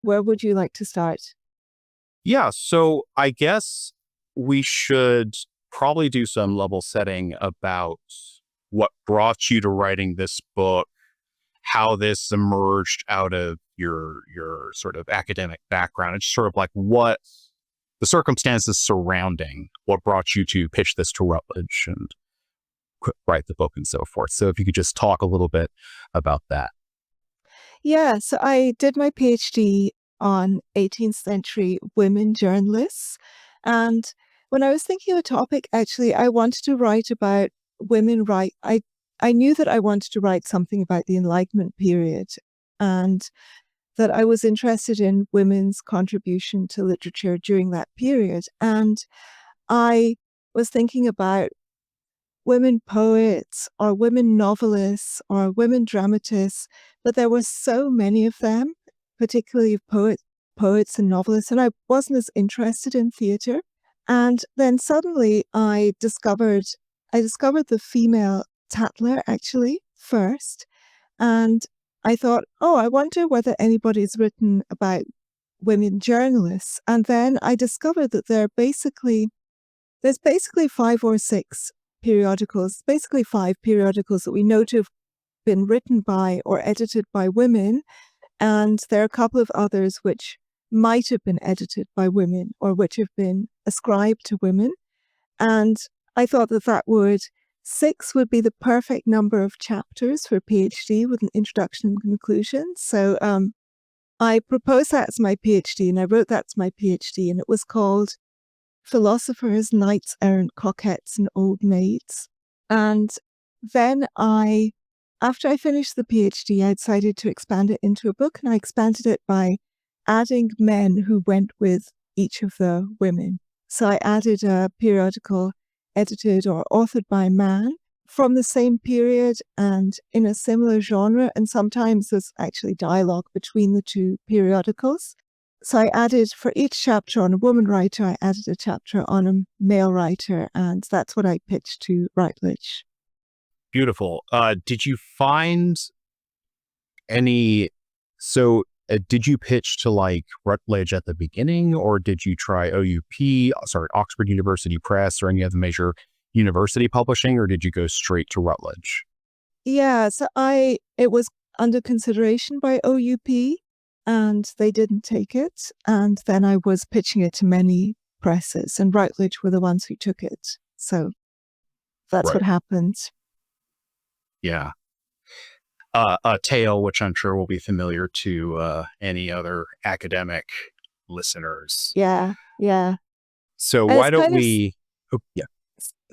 Where would you like to start? Yeah, so I guess we should probably do some level setting about what brought you to writing this book, how this emerged out of your sort of academic background, and just sort of like what the circumstances surrounding what brought you to pitch this to Routledge and write the book and so forth. So if you could just talk a little bit about that. Yeah, so I did my PhD on 18th century women journalists. And when I was thinking of a topic, actually, I wanted to write about women right. I knew that I wanted to write something about the Enlightenment period and that I was interested in women's contribution to literature during that period. And I was thinking about women poets or women novelists or women dramatists, but there were so many of them, particularly poets and novelists, and I wasn't as interested in theatre. And then suddenly I discovered the female tatler actually first, and I thought, oh, I wonder whether anybody's written about women journalists. And then I discovered that there's basically five or six periodicals, basically five periodicals that we know to have been written by or edited by women. And there are a couple of others which might have been edited by women or which have been ascribed to women. And I thought that six would be the perfect number of chapters for a PhD with an introduction and conclusion. So I proposed that as my PhD, and I wrote that as my PhD, and it was called Philosophers, Knights Errant, Coquettes, and Old Maids. And then after I finished the PhD, I decided to expand it into a book, and I expanded it by adding men who went with each of the women. So I added a periodical edited or authored by a man from the same period and in a similar genre, and sometimes there's actually dialogue between the two periodicals. So I added, for each chapter on a woman writer, I added a chapter on a male writer, and that's what I pitched to Routledge. Beautiful. Did you find did you pitch to like Routledge at the beginning, or did you try Oxford University Press or any other major university publishing, or did you go straight to Routledge? Yeah, so it was under consideration by OUP, and they didn't take it. And then I was pitching it to many presses, and Routledge were the ones who took it. So that's what happened. Yeah. A tale which I'm sure will be familiar to any other academic listeners. Yeah. So why don't we...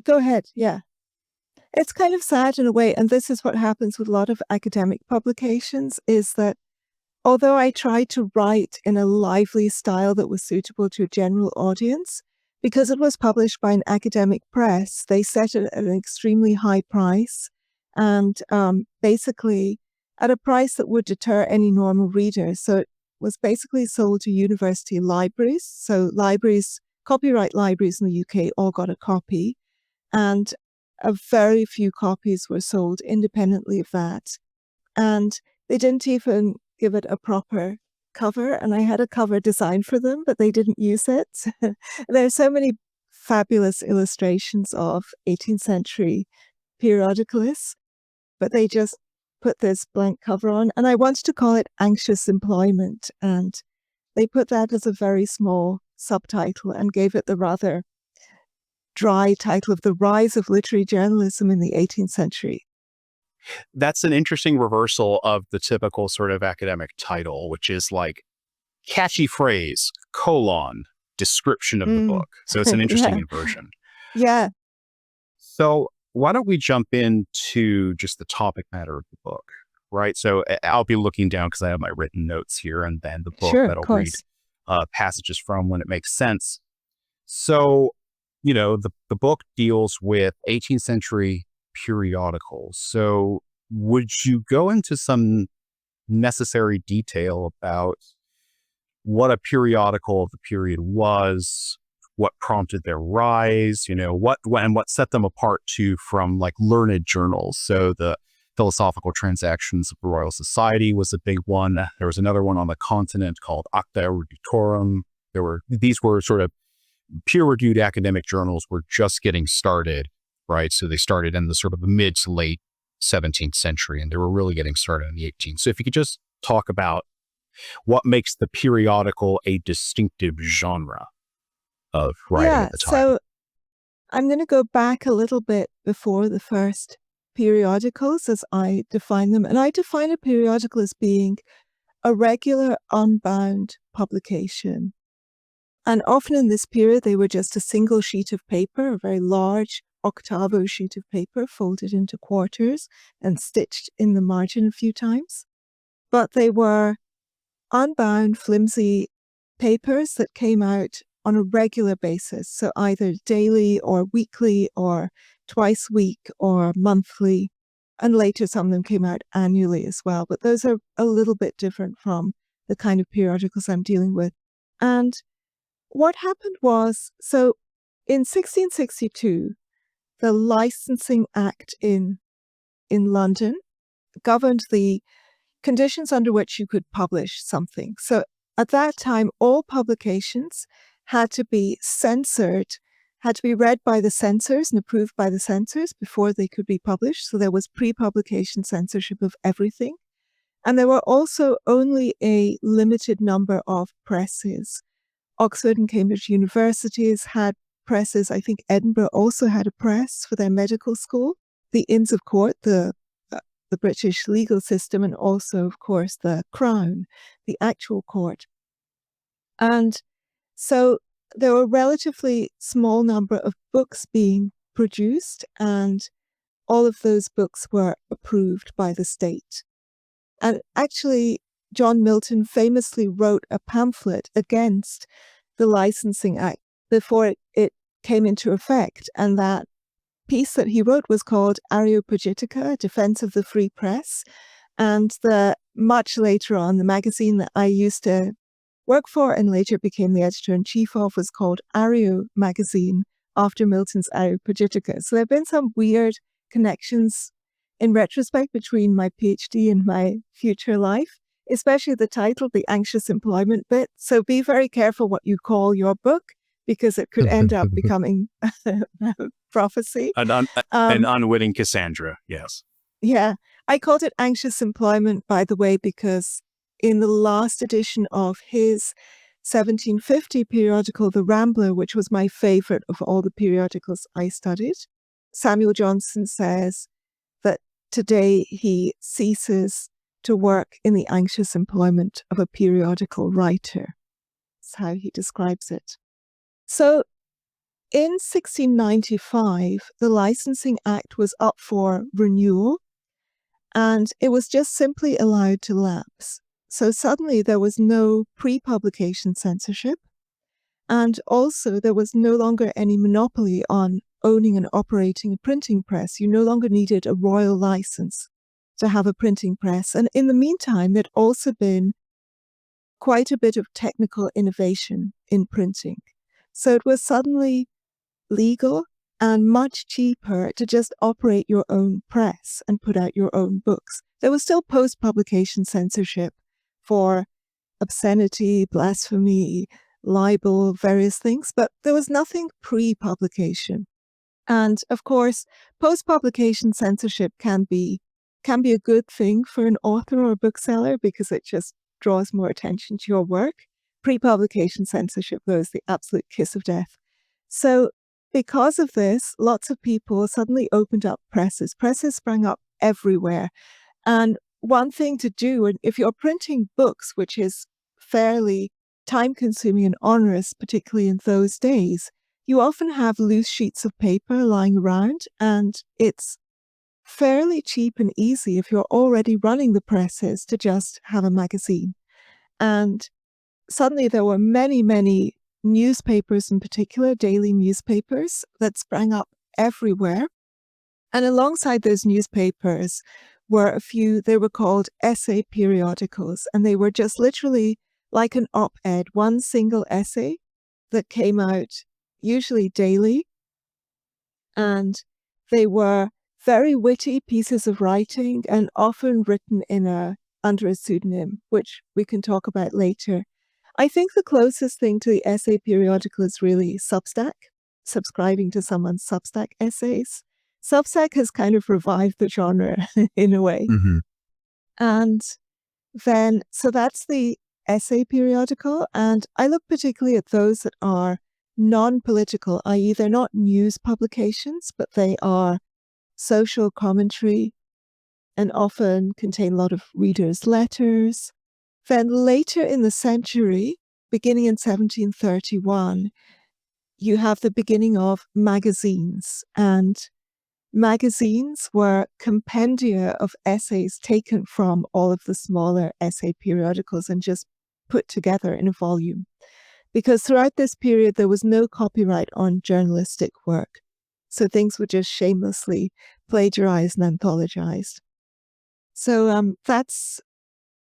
Go ahead. Yeah. It's kind of sad in a way, and this is what happens with a lot of academic publications, is that although I tried to write in a lively style that was suitable to a general audience, because it was published by an academic press, they set it at an extremely high price, and basically at a price that would deter any normal reader. So it was basically sold to university libraries. So copyright libraries in the UK all got a copy, and a very few copies were sold independently of that. And they didn't even give it a proper cover, and I had a cover designed for them, but they didn't use it. There are so many fabulous illustrations of 18th century periodicalists, but they just put this blank cover on, and I wanted to call it Anxious Employment, and they put that as a very small subtitle and gave it the rather dry title of The Rise of Literary Journalism in the 18th Century. That's an interesting reversal of the typical sort of academic title, which is like catchy phrase, : description of the book. So it's an interesting inversion. Yeah. So why don't we jump into just the topic matter of the book, right? So I'll be looking down because I have my written notes here, and then the book that I'll read passages from when it makes sense. So, the book deals with 18th century periodicals. So would you go into some necessary detail about what a periodical of the period was, what prompted their rise, what set them apart from like learned journals? So the Philosophical Transactions of the Royal Society was a big one. There was another one on the continent called Acta Eruditorum. These were sort of peer-reviewed academic journals were just getting started, right? So they started in the sort of mid to late 17th century, and they were really getting started in the 18th. So if you could just talk about what makes the periodical a distinctive genre of writing at the time. So I'm going to go back a little bit before the first periodicals as I define them. And I define a periodical as being a regular, unbound publication. And often in this period, they were just a single sheet of paper, a very large octavo sheet of paper folded into quarters and stitched in the margin a few times. But they were unbound, flimsy papers that came out on a regular basis. So either daily or weekly or twice a week or monthly. And later some of them came out annually as well. But those are a little bit different from the kind of periodicals I'm dealing with. And what happened was, so in 1662, the Licensing Act in London governed the conditions under which you could publish something. So at that time, all publications had to be censored, had to be read by the censors and approved by the censors before they could be published. So there was pre-publication censorship of everything. And there were also only a limited number of presses. Oxford and Cambridge universities had presses. I think Edinburgh also had a press for their medical school. The Inns of Court, the British legal system, and also, of course, the Crown, the actual court. And so there were a relatively small number of books being produced, and all of those books were approved by the state. And actually, John Milton famously wrote a pamphlet against the Licensing Act before it came into effect. And that piece that he wrote was called Areopagitica, Defense of the Free Press. And much later on, the magazine that I used to work for and later became the editor-in-chief of was called Areo Magazine, after Milton's Areopagitica. So there have been some weird connections in retrospect between my PhD and my future life, especially the title, the anxious employment bit. So be very careful what you call your book, because it could end up becoming prophecy. An unwitting Cassandra, yes. Yeah. I called it anxious employment, by the way, because in the last edition of his 1750 periodical, The Rambler, which was my favorite of all the periodicals I studied, Samuel Johnson says that today he ceases to work in the anxious employment of a periodical writer. That's how he describes it. So in 1695, the Licensing Act was up for renewal, and it was just simply allowed to lapse. So suddenly there was no pre-publication censorship, and also there was no longer any monopoly on owning and operating a printing press. You no longer needed a royal license to have a printing press. And in the meantime, there'd also been quite a bit of technical innovation in printing. So it was suddenly legal and much cheaper to just operate your own press and put out your own books. There was still post-publication censorship for obscenity, blasphemy, libel, various things, but there was nothing pre-publication. And of course, post-publication censorship can be a good thing for an author or a bookseller because it just draws more attention to your work. Pre-publication censorship, though, is the absolute kiss of death. So because of this, lots of people suddenly opened up presses. Presses sprang up everywhere. And one thing to do, and if you're printing books, which is fairly time-consuming and onerous, particularly in those days, you often have loose sheets of paper lying around, and it's fairly cheap and easy if you're already running the presses to just have a magazine. And suddenly there were many, many newspapers in particular, daily newspapers that sprang up everywhere. And alongside those newspapers were a few, they were called essay periodicals, and they were just literally like an op-ed, one single essay that came out usually daily. And they were very witty pieces of writing and often written under a pseudonym, which we can talk about later. I think the closest thing to the essay periodical is really Substack, subscribing to someone's Substack essays. Substack has kind of revived the genre in a way. Mm-hmm. And then, so that's the essay periodical. And I look particularly at those that are non-political, i.e. they're not news publications, but they are social commentary and often contain a lot of readers' letters. Then later in the century, beginning in 1731, you have the beginning of magazines. And magazines were compendia of essays taken from all of the smaller essay periodicals and just put together in a volume. Because throughout this period, there was no copyright on journalistic work. So things were just shamelessly plagiarized and anthologized. So that's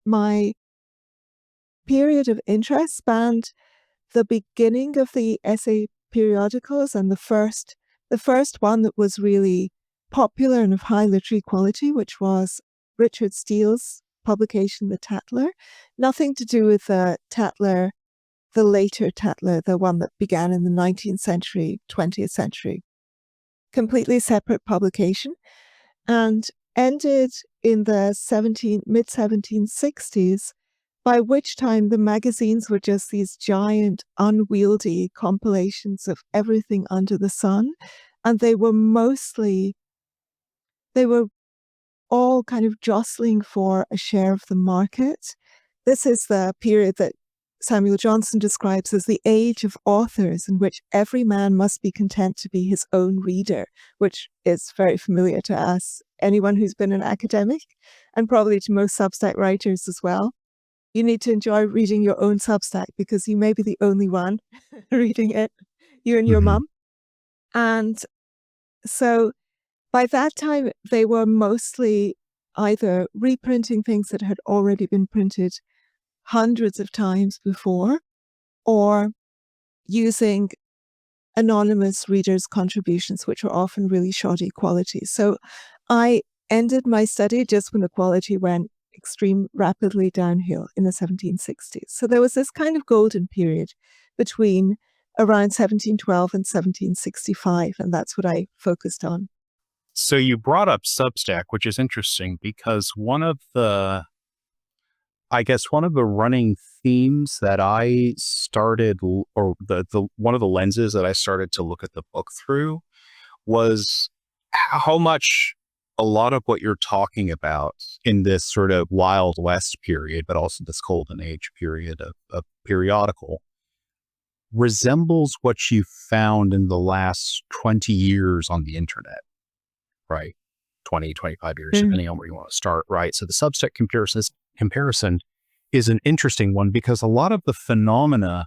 my period of interest, spanned the beginning of the essay periodicals and the first one that was really popular and of high literary quality, which was Richard Steele's publication, The Tatler. Nothing to do with the Tatler, the later Tatler, the one that began in the 19th century, 20th century. Completely separate publication, and ended in the mid-1760s, by which time the magazines were just these giant, unwieldy compilations of everything under the sun. And they were all kind of jostling for a share of the market. This is the period that Samuel Johnson describes as the age of authors, in which every man must be content to be his own reader, which is very familiar to us, anyone who's been an academic, and probably to most Substack writers as well. You need to enjoy reading your own Substack because you may be the only one reading it, you and your mum. And so by that time, they were mostly either reprinting things that had already been printed hundreds of times before, or using anonymous readers' contributions, which were often really shoddy quality. So I ended my study just when the quality went extreme rapidly downhill in the 1760s. So there was this kind of golden period between around 1712 and 1765, and that's what I focused on. So you brought up Substack, which is interesting because one of the running themes that I started, or the one of the lenses that I started to look at the book through, was how much a lot of what you're talking about in this sort of Wild West period, but also this Golden Age period of periodical, resembles what you found in the last 20 years on the internet, right? 20, 25 years, depending on where you want to start, right? So the Substack comparison is an interesting one because a lot of the phenomena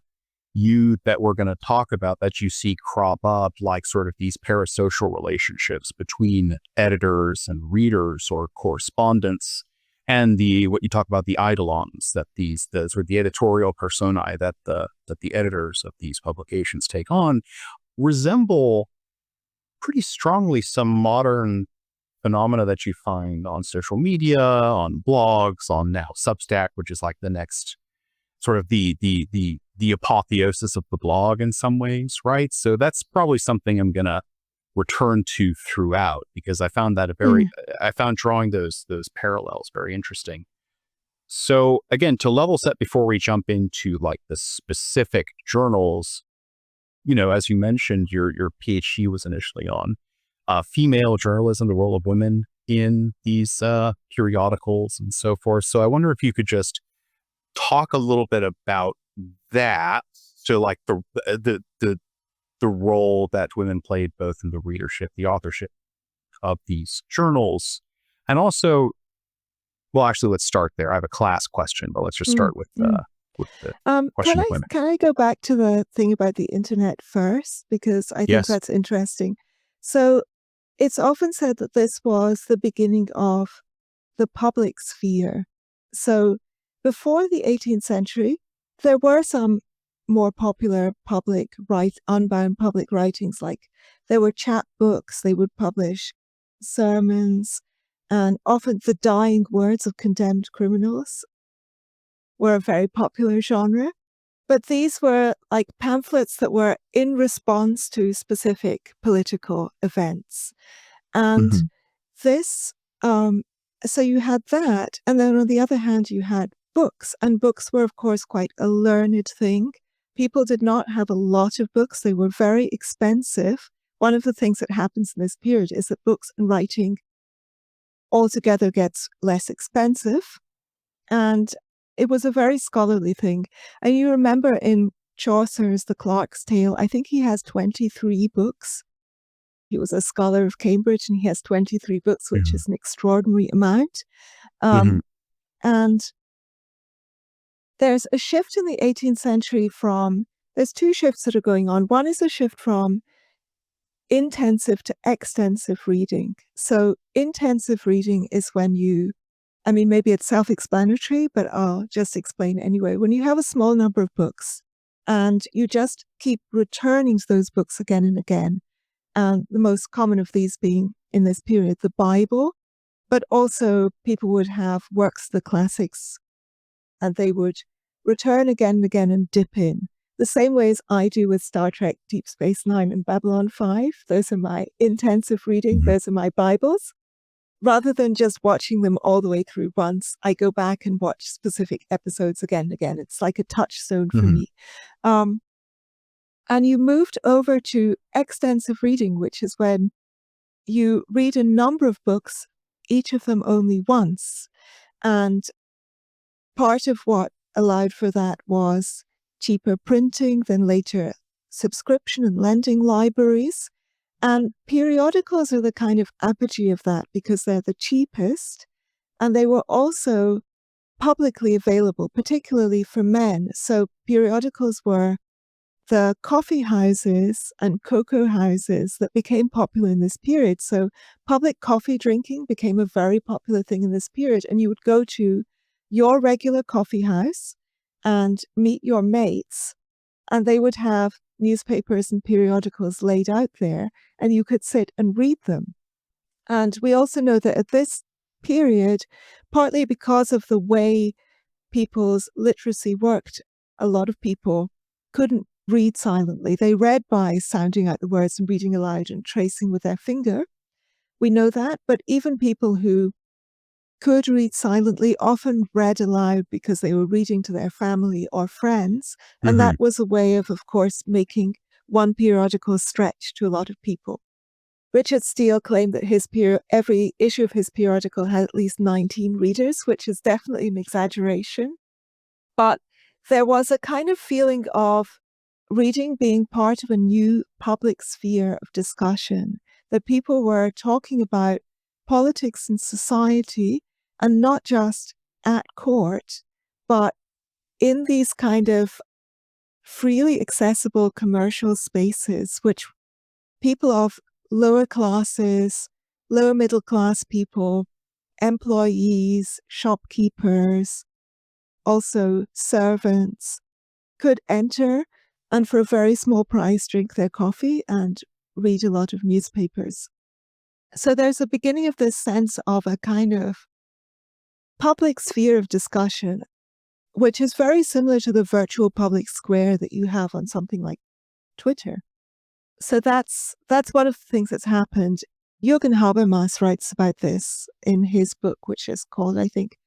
that we're going to talk about that you see crop up, like sort of these parasocial relationships between editors and readers or correspondents, and what you talk about, the Idolons, that the sort of the editorial personae that the editors of these publications take on, resemble pretty strongly some modern phenomena that you find on social media, on blogs, on now Substack, which is like the next sort of the apotheosis of the blog in some ways, right? So that's probably something I'm gonna return to throughout because I found that I found drawing those parallels very interesting. So again, to level set before we jump into like the specific journals, as you mentioned, your PhD was initially on female journalism, the role of women in these periodicals and so forth. So I wonder if you could just talk a little bit about that. So like the role that women played both in the readership, the authorship of these journals, and also, well, actually, let's start there. I have a class question, but let's just start with the question of women. Can I go back to the thing about the internet first? Because I think that's interesting. So it's often said that this was the beginning of the public sphere. So before the 18th century, there were some more popular unbound public writings, like there were chapbooks they would publish sermons, and often the dying words of condemned criminals were a very popular genre. But these were like pamphlets that were in response to specific political events. And this, so you had that. And then on the other hand, you had books. And books were, of course, quite a learned thing. People did not have a lot of books. They were very expensive. One of the things that happens in this period is that books and writing altogether gets less expensive. And it was a very scholarly thing. And you remember in Chaucer's The Clerk's Tale, I think he has 23 books. He was a scholar of Cambridge and he has 23 books, which is an extraordinary amount. And there's a shift in the 18th century there's two shifts that are going on. One is a shift from intensive to extensive reading. So intensive reading is when maybe it's self-explanatory, but I'll just explain anyway. When you have a small number of books and you just keep returning to those books again and again, and the most common of these being in this period, the Bible, but also people would have works of the classics and they would return again and again and dip in. The same way as I do with Star Trek, Deep Space Nine and Babylon 5. Those are my intensive reading. Those are my Bibles. Rather than just watching them all the way through once, I go back and watch specific episodes again and again. It's like a touchstone for me. And you moved over to extensive reading, which is when you read a number of books, each of them only once. And part of what allowed for that was cheaper printing, then later subscription and lending libraries. And periodicals are the kind of apogee of that because they're the cheapest and they were also publicly available, particularly for men. So periodicals were the coffee houses and cocoa houses that became popular in this period. So public coffee drinking became a very popular thing in this period. And you would go to your regular coffee house and meet your mates, and they would have newspapers and periodicals laid out there, and you could sit and read them. And we also know that at this period, partly because of the way people's literacy worked, a lot of people couldn't read silently. They read by sounding out the words and reading aloud and tracing with their finger. We know that, but even people who could read silently often read aloud because they were reading to their family or friends. And that was a way of course, making one periodical stretch to a lot of people. Richard Steele claimed that every issue of his periodical had at least 19 readers, which is definitely an exaggeration. But there was a kind of feeling of reading being part of a new public sphere of discussion, that people were talking about politics and society, and not just at court, but in these kind of freely accessible commercial spaces, which people of lower classes, lower middle class people, employees, shopkeepers, also servants, could enter and for a very small price drink their coffee and read a lot of newspapers. So there's a beginning of this sense of a kind of public sphere of discussion, which is very similar to the virtual public square that you have on something like Twitter. So that's one of the things that's happened. Jürgen Habermas writes about this in his book, which is called, I think,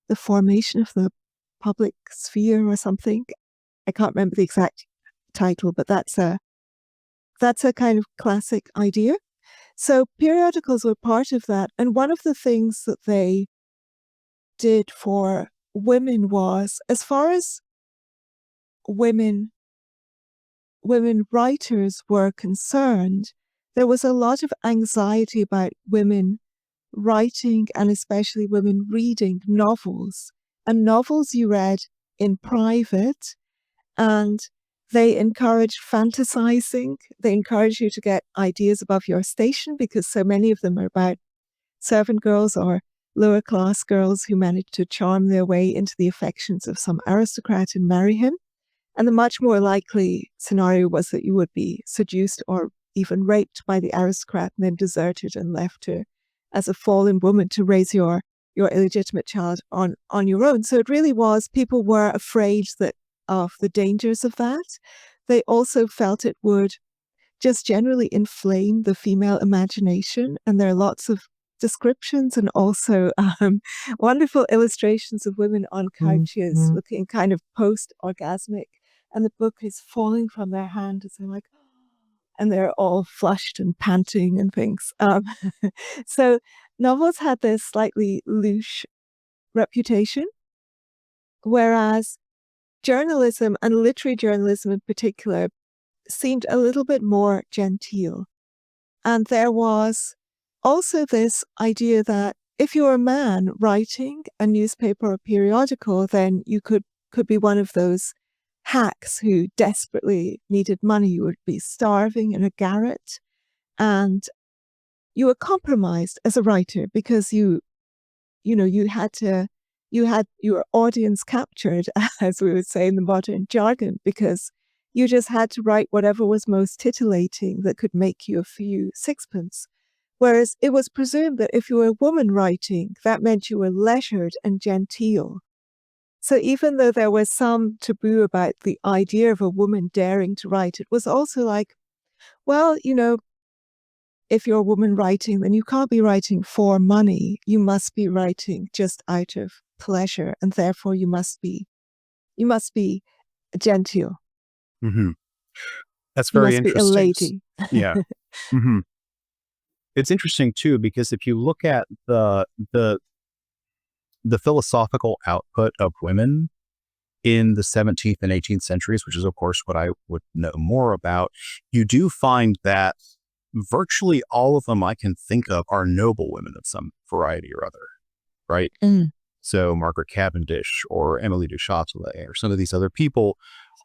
The Formation of the Public Sphere or something. I can't remember the exact title, but that's a kind of classic idea. So periodicals were part of that. And one of the things that they did for women was, as far as women writers were concerned, there was a lot of anxiety about women writing and especially women reading novels. And novels you read in private, and they encouraged fantasizing. They encourage you to get ideas above your station because so many of them are about servant girls or lower class girls who managed to charm their way into the affections of some aristocrat and marry him. And the much more likely scenario was that you would be seduced or even raped by the aristocrat and then deserted and left to as a fallen woman to raise your illegitimate child on your own. So it really was, people were afraid of the dangers of that. They also felt it would just generally inflame the female imagination. And there are lots of descriptions and also wonderful illustrations of women on couches looking kind of post-orgasmic. And the book is falling from their hand as they're like, and they're all flushed and panting and things. So novels had this slightly louche reputation, whereas journalism, and literary journalism in particular, seemed a little bit more genteel. And there was also this idea that if you were a man writing a newspaper or periodical, then you could be one of those hacks who desperately needed money. You would be starving in a garret, and you were compromised as a writer because you had your audience captured, as we would say in the modern jargon, because you just had to write whatever was most titillating that could make you a few sixpence. Whereas it was presumed that if you were a woman writing, that meant you were leisured and genteel. So even though there was some taboo about the idea of a woman daring to write, it was also like, well, if you're a woman writing, then you can't be writing for money. You must be writing just out of pleasure, and therefore you must be genteel. Mm-hmm. That's very interesting. Be a lady. Yeah. Mm-hmm. It's interesting too, because if you look at the philosophical output of women in the 17th and 18th centuries, which is of course what I would know more about, you do find that virtually all of them I can think of are noble women of some variety or other, right? So Margaret Cavendish or Emily du Châtelet or some of these other people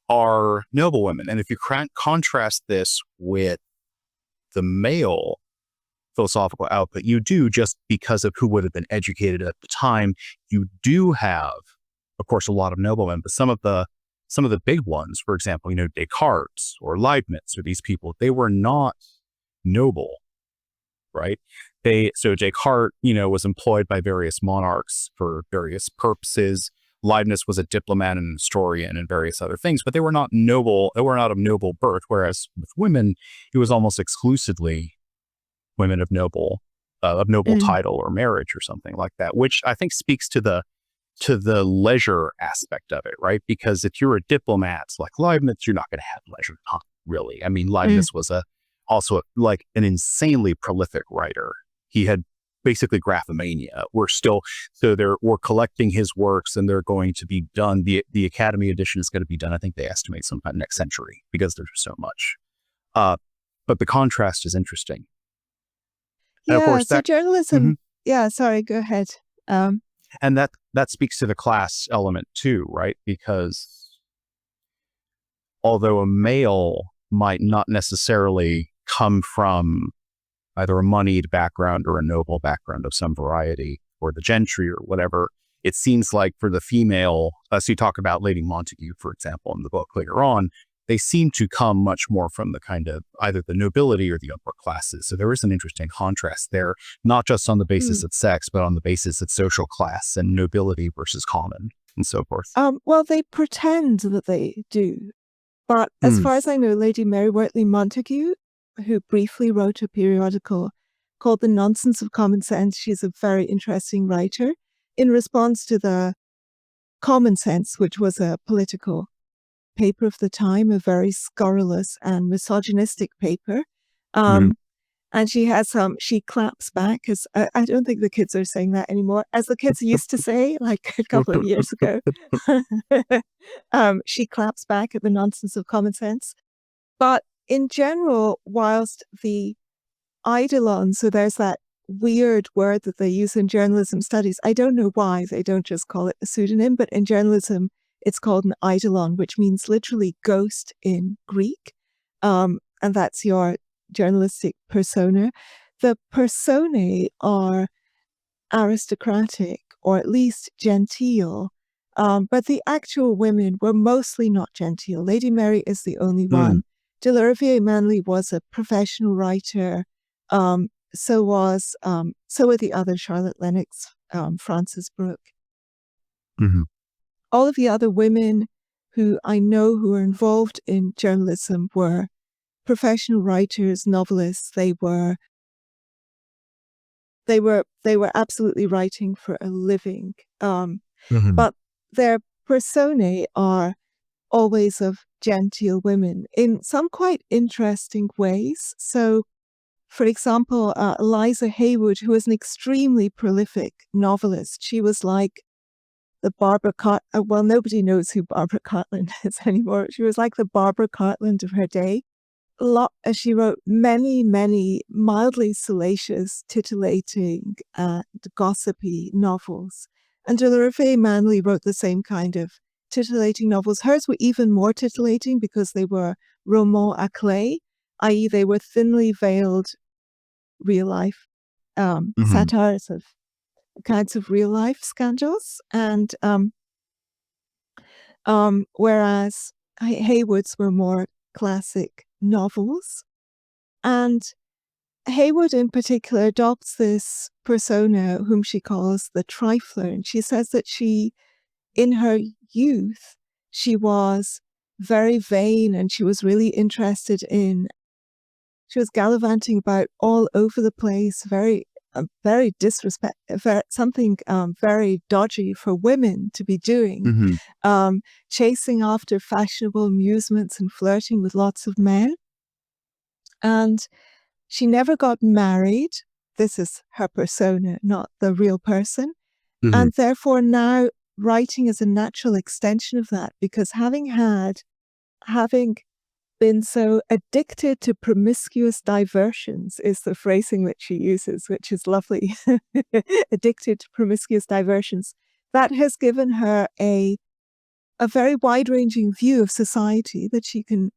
are noble women. And if you contrast this with the male philosophical output, you do, just because of who would have been educated at the time, you do have, of course, a lot of noblemen, but some of the big ones, for example, Descartes or Leibniz or these people, they were not noble, right? So Descartes, was employed by various monarchs for various purposes. Leibniz was a diplomat and historian and various other things, but they were not noble. They were not of noble birth. Whereas with women, it was almost exclusively women of noble title or marriage or something like that, which I think speaks to the leisure aspect of it, right? Because if you're a diplomat like Leibniz, you're not going to have leisure time, really. I mean, Leibniz was also like an insanely prolific writer. He had basically graphomania. We're collecting his works, and they're going to be done. The Academy edition is going to be done, I think they estimate, sometime next century, because there's so much. But the contrast is interesting. And of course, so journalism. Yeah, sorry, go ahead. And that speaks to the class element too, right? Because although a male might not necessarily come from either a moneyed background or a noble background of some variety, or the gentry or whatever, it seems like for the female, so you talk about Lady Montague, for example, in the book later on, they seem to come much more from the kind of either the nobility or the upper classes. So there is an interesting contrast there, not just on the basis of sex, but on the basis of social class and nobility versus common and so forth. Well, they pretend that they do. But as far as I know, Lady Mary Wortley Montagu, who briefly wrote a periodical called The Nonsense of Common Sense, she's a very interesting writer, in response to the Common Sense, which was a political paper of the time, a very scurrilous and misogynistic paper. And she claps back, as I don't think the kids are saying that anymore, as the kids used to say like a couple of years ago. She claps back at the nonsense of common sense. But in general, whilst the Idolon, so there's that weird word that they use in journalism studies, I don't know why they don't just call it a pseudonym, but in journalism, it's called an Idolon, which means literally ghost in Greek. And that's your journalistic persona. The personae are aristocratic, or at least genteel, but the actual women were mostly not genteel. Lady Mary is the only one. Delarivier Manley was a professional writer. so were the other Charlotte Lennox, Frances Brooke. Mm-hmm. All of the other women who I know who are involved in journalism were professional writers, novelists. They were absolutely writing for a living. But their personae are always of genteel women in some quite interesting ways. So, for example, Eliza Haywood, who was an extremely prolific novelist, she was like the Barbara Cartland. Well, nobody knows who Barbara Cartland is anymore. She was like the Barbara Cartland of her day. She wrote many, many mildly salacious, titillating, and gossipy novels. And Delarivier Manley wrote the same kind of titillating novels. Hers were even more titillating because they were romans à clef, i.e. they were thinly veiled real life satires of kinds of real life scandals. And whereas Haywood's were more classic novels. And Haywood in particular adopts this persona whom she calls the trifler. And she says that in her youth, she was very vain and she was really interested she was gallivanting about all over the place, very something very dodgy for women to be doing, chasing after fashionable amusements and flirting with lots of men. And she never got married. This is her persona, not the real person. And therefore now writing is a natural extension of that, because having been so addicted to promiscuous diversions is the phrasing that she uses, which is lovely. Addicted to promiscuous diversions. That has given her a very wide-ranging view of society that she can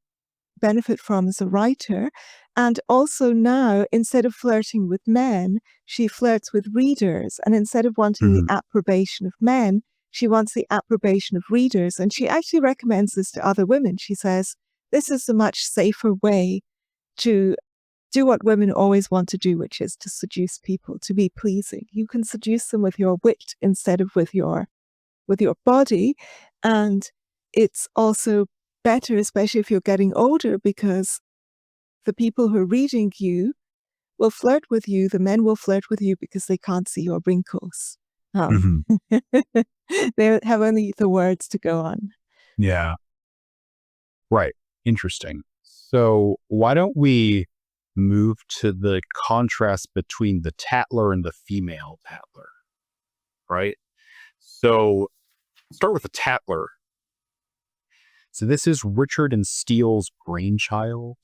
benefit from as a writer. And also now, instead of flirting with men, she flirts with readers. And instead of wanting the approbation of men, she wants the approbation of readers. And she actually recommends this to other women. She says, this is a much safer way to do what women always want to do, which is to seduce people, to be pleasing. You can seduce them with your wit instead of with your body. And it's also better, especially if you're getting older, because the people who are reading you will flirt with you. The men will flirt with you because they can't see your wrinkles. They have only the words to go on. Yeah. Right. Interesting. So why don't we move to the contrast between the tatler and the female tatler, right? So start with the tatler. So this is Richard and Steele's brainchild,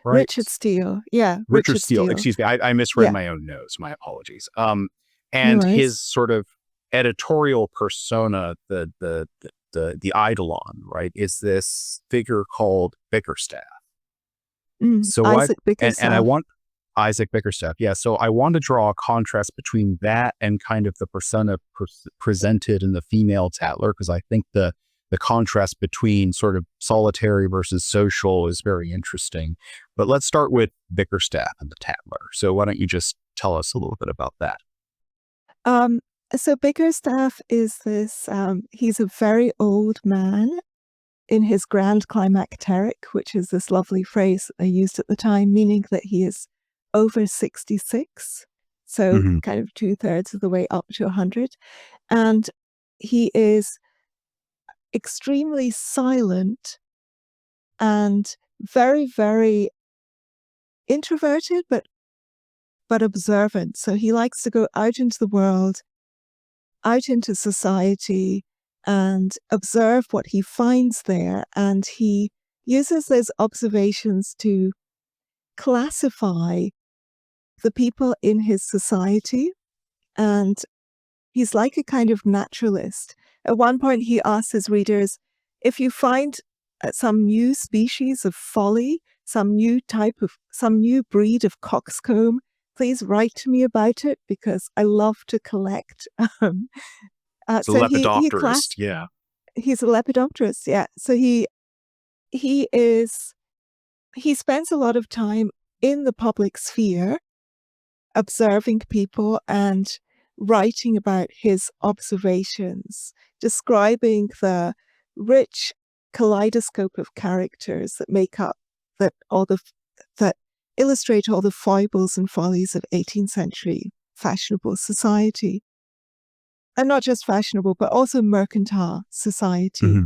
right? Richard Steele. Yeah. Richard Steele. Excuse me. I misread my own notes. My apologies. And his sort of editorial persona, the Idolon, right, is this figure called Bickerstaff. So Isaac Bickerstaff. And I want Isaac Bickerstaff. Yeah. So I want to draw a contrast between that and kind of the persona presented in the female tatler, because I think the contrast between sort of solitary versus social is very interesting. But let's start with Bickerstaff and the tatler. So why don't you just tell us a little bit about that? So Bickerstaff is this, he's a very old man in his grand climacteric, which is this lovely phrase I used at the time, meaning that he is over 66. So kind of 2/3 of the way up to 100. And he is extremely silent and very, very introverted, but observant. So he likes to go out into the world, out into society, and observe what he finds there. And he uses those observations to classify the people in his society. And he's like a kind of naturalist. At one point, he asks his readers, if you find some new species of folly, some new breed of coxcomb, please write to me about it, because I love to collect. So lepidopterist, yeah. He's a lepidopterist, yeah. So he spends a lot of time in the public sphere, observing people and writing about his observations, describing the rich kaleidoscope of characters that make up that illustrate all the foibles and follies of 18th century fashionable society. And not just fashionable, but also mercantile society. Mm-hmm.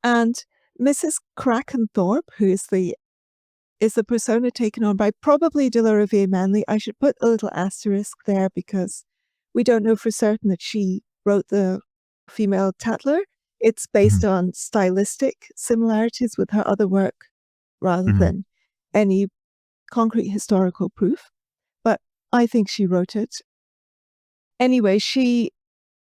And Mrs. Crackenthorpe, who is the persona taken on by probably Delarivier Manley. I should put a little asterisk there because we don't know for certain that she wrote the female tatler. It's based on stylistic similarities with her other work rather than any concrete historical proof. But I think she wrote it. Anyway, she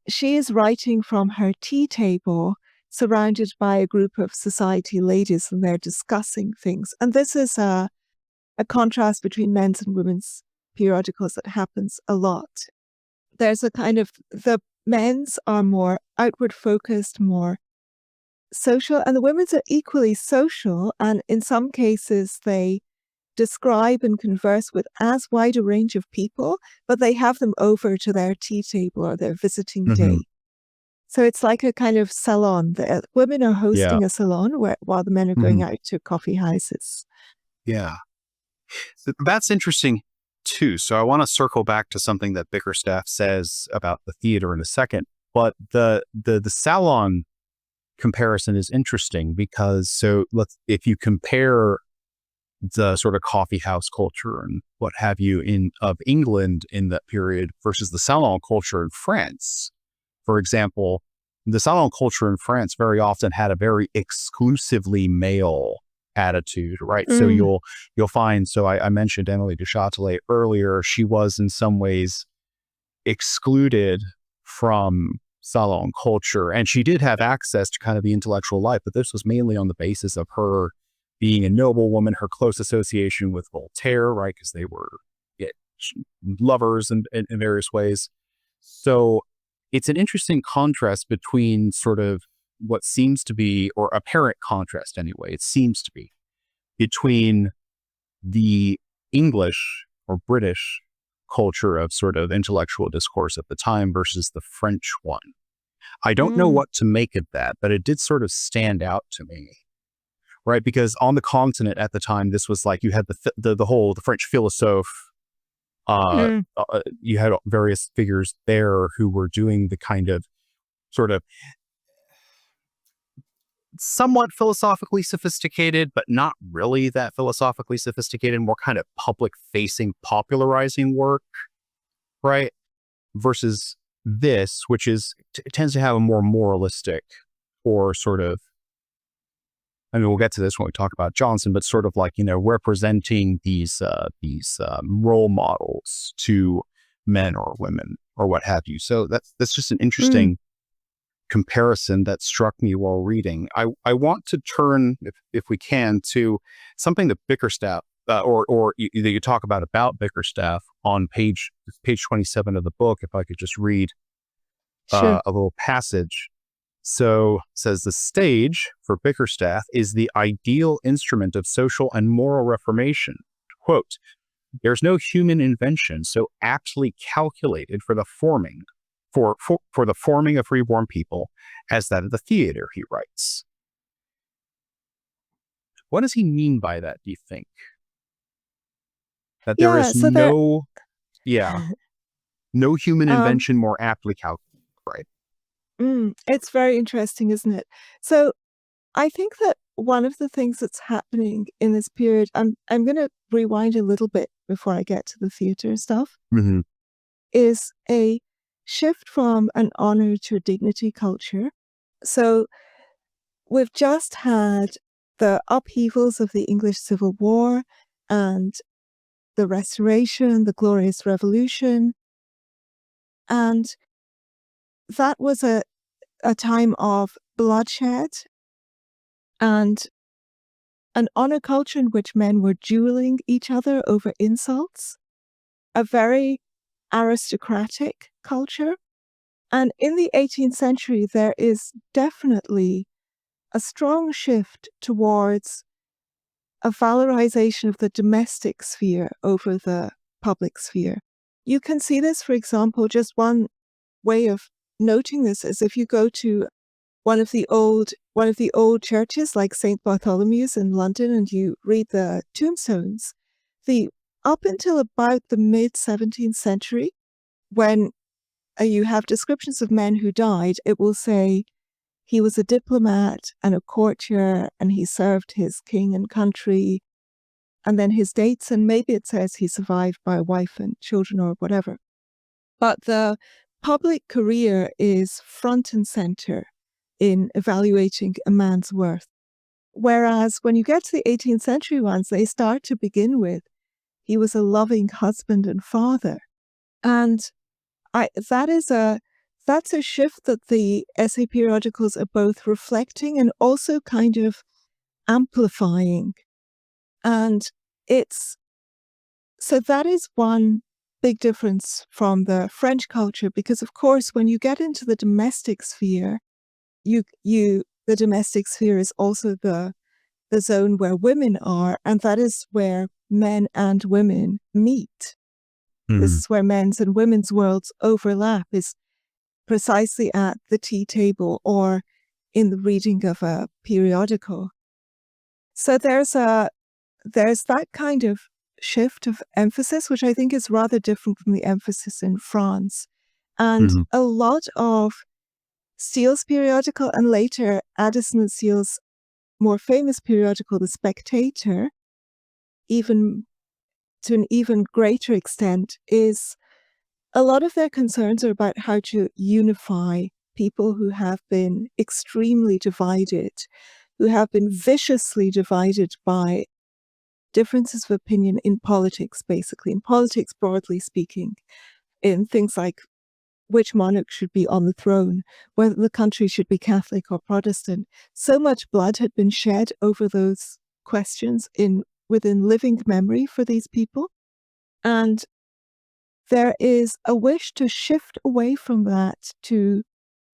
is writing from her tea table surrounded by a group of society ladies, and they're discussing things. And this is a contrast between men's and women's periodicals that happens a lot. There's a kind of, the men's are more outward focused, more social, and the women's are equally social, and in some cases they describe and converse with as wide a range of people, but they have them over to their tea table or their visiting day. So it's like a kind of salon. The women are hosting a salon while the men are going out to coffee houses. Yeah. So that's interesting too. So I want to circle back to something that Bickerstaff says about the theater in a second, but the salon comparison is interesting because if you compare the sort of coffee house culture and what have you of England in that period versus the salon culture in France, for example, the salon culture in France very often had a very exclusively male attitude, right? So you'll find, I mentioned Emily du Châtelet earlier. She was in some ways excluded from salon culture, and she did have access to kind of the intellectual life, but this was mainly on the basis of her being a noblewoman, her close association with Voltaire, right? Because they were lovers in various ways. So it's an interesting contrast between sort of what seems to be, or apparent contrast anyway, it seems to be, between the English or British culture of sort of intellectual discourse at the time versus the French one. I don't know what to make of that, but it did sort of stand out to me. Right, because on the continent at the time, this was like you had the French philosophe. You had various figures there who were doing the kind of sort of somewhat philosophically sophisticated, but not really that philosophically sophisticated, more kind of public-facing, popularizing work, right? Versus this, which tends to have a more moralistic or sort of, I mean, we'll get to this when we talk about Johnson, but sort of like, representing these role models to men or women or what have you. So that's just an interesting comparison that struck me while reading. I want to turn, if we can, to something that Bickerstaff, that you talk about Bickerstaff on page 27 of the book. If I could just read a little passage. So it says, the stage for Bickerstaff is the ideal instrument of social and moral reformation. Quote, there's no human invention so aptly calculated for the forming of reborn people as that of the theater, he writes. What does he mean by that, do you think? That there is no human invention more aptly calculated, right? It's very interesting, isn't it? So I think that one of the things that's happening in this period, I'm going to rewind a little bit before I get to the theater stuff, is a shift from an honor to a dignity culture. So we've just had the upheavals of the English Civil War and the Restoration, the Glorious Revolution, and that was a time of bloodshed and an honor culture in which men were dueling each other over insults, a very aristocratic culture. And in the 18th century, there is definitely a strong shift towards a valorization of the domestic sphere over the public sphere. You can see this, for example, just one way of noting this is if you go to one of the old churches like St. Bartholomew's in London and you read the tombstones, up until about the mid-17th century, when you have descriptions of men who died, it will say he was a diplomat and a courtier and he served his king and country, and then his dates, and maybe it says he survived by a wife and children or whatever. But the public career is front and center in evaluating a man's worth. Whereas when you get to the 18th century ones, they start to begin with, he was a loving husband and father. And that's a shift that the essay periodicals are both reflecting and also kind of amplifying. And so that is one big difference from the French culture, because of course, when you get into the domestic sphere, the domestic sphere is also the zone where women are, and that is where men and women meet. This is where men's and women's worlds overlap, is precisely at the tea table or in the reading of a periodical. So there's that kind of shift of emphasis, which I think is rather different from the emphasis in France. And a lot of Steele's periodical and later Addison and Steele's more famous periodical, The Spectator, even to an even greater extent, is a lot of their concerns are about how to unify people who have been extremely divided, who have been viciously divided by differences of opinion in politics, basically, in politics broadly speaking, in things like which monarch should be on the throne, whether the country should be Catholic or Protestant. So much blood had been shed over those questions within living memory for these people. And there is a wish to shift away from that to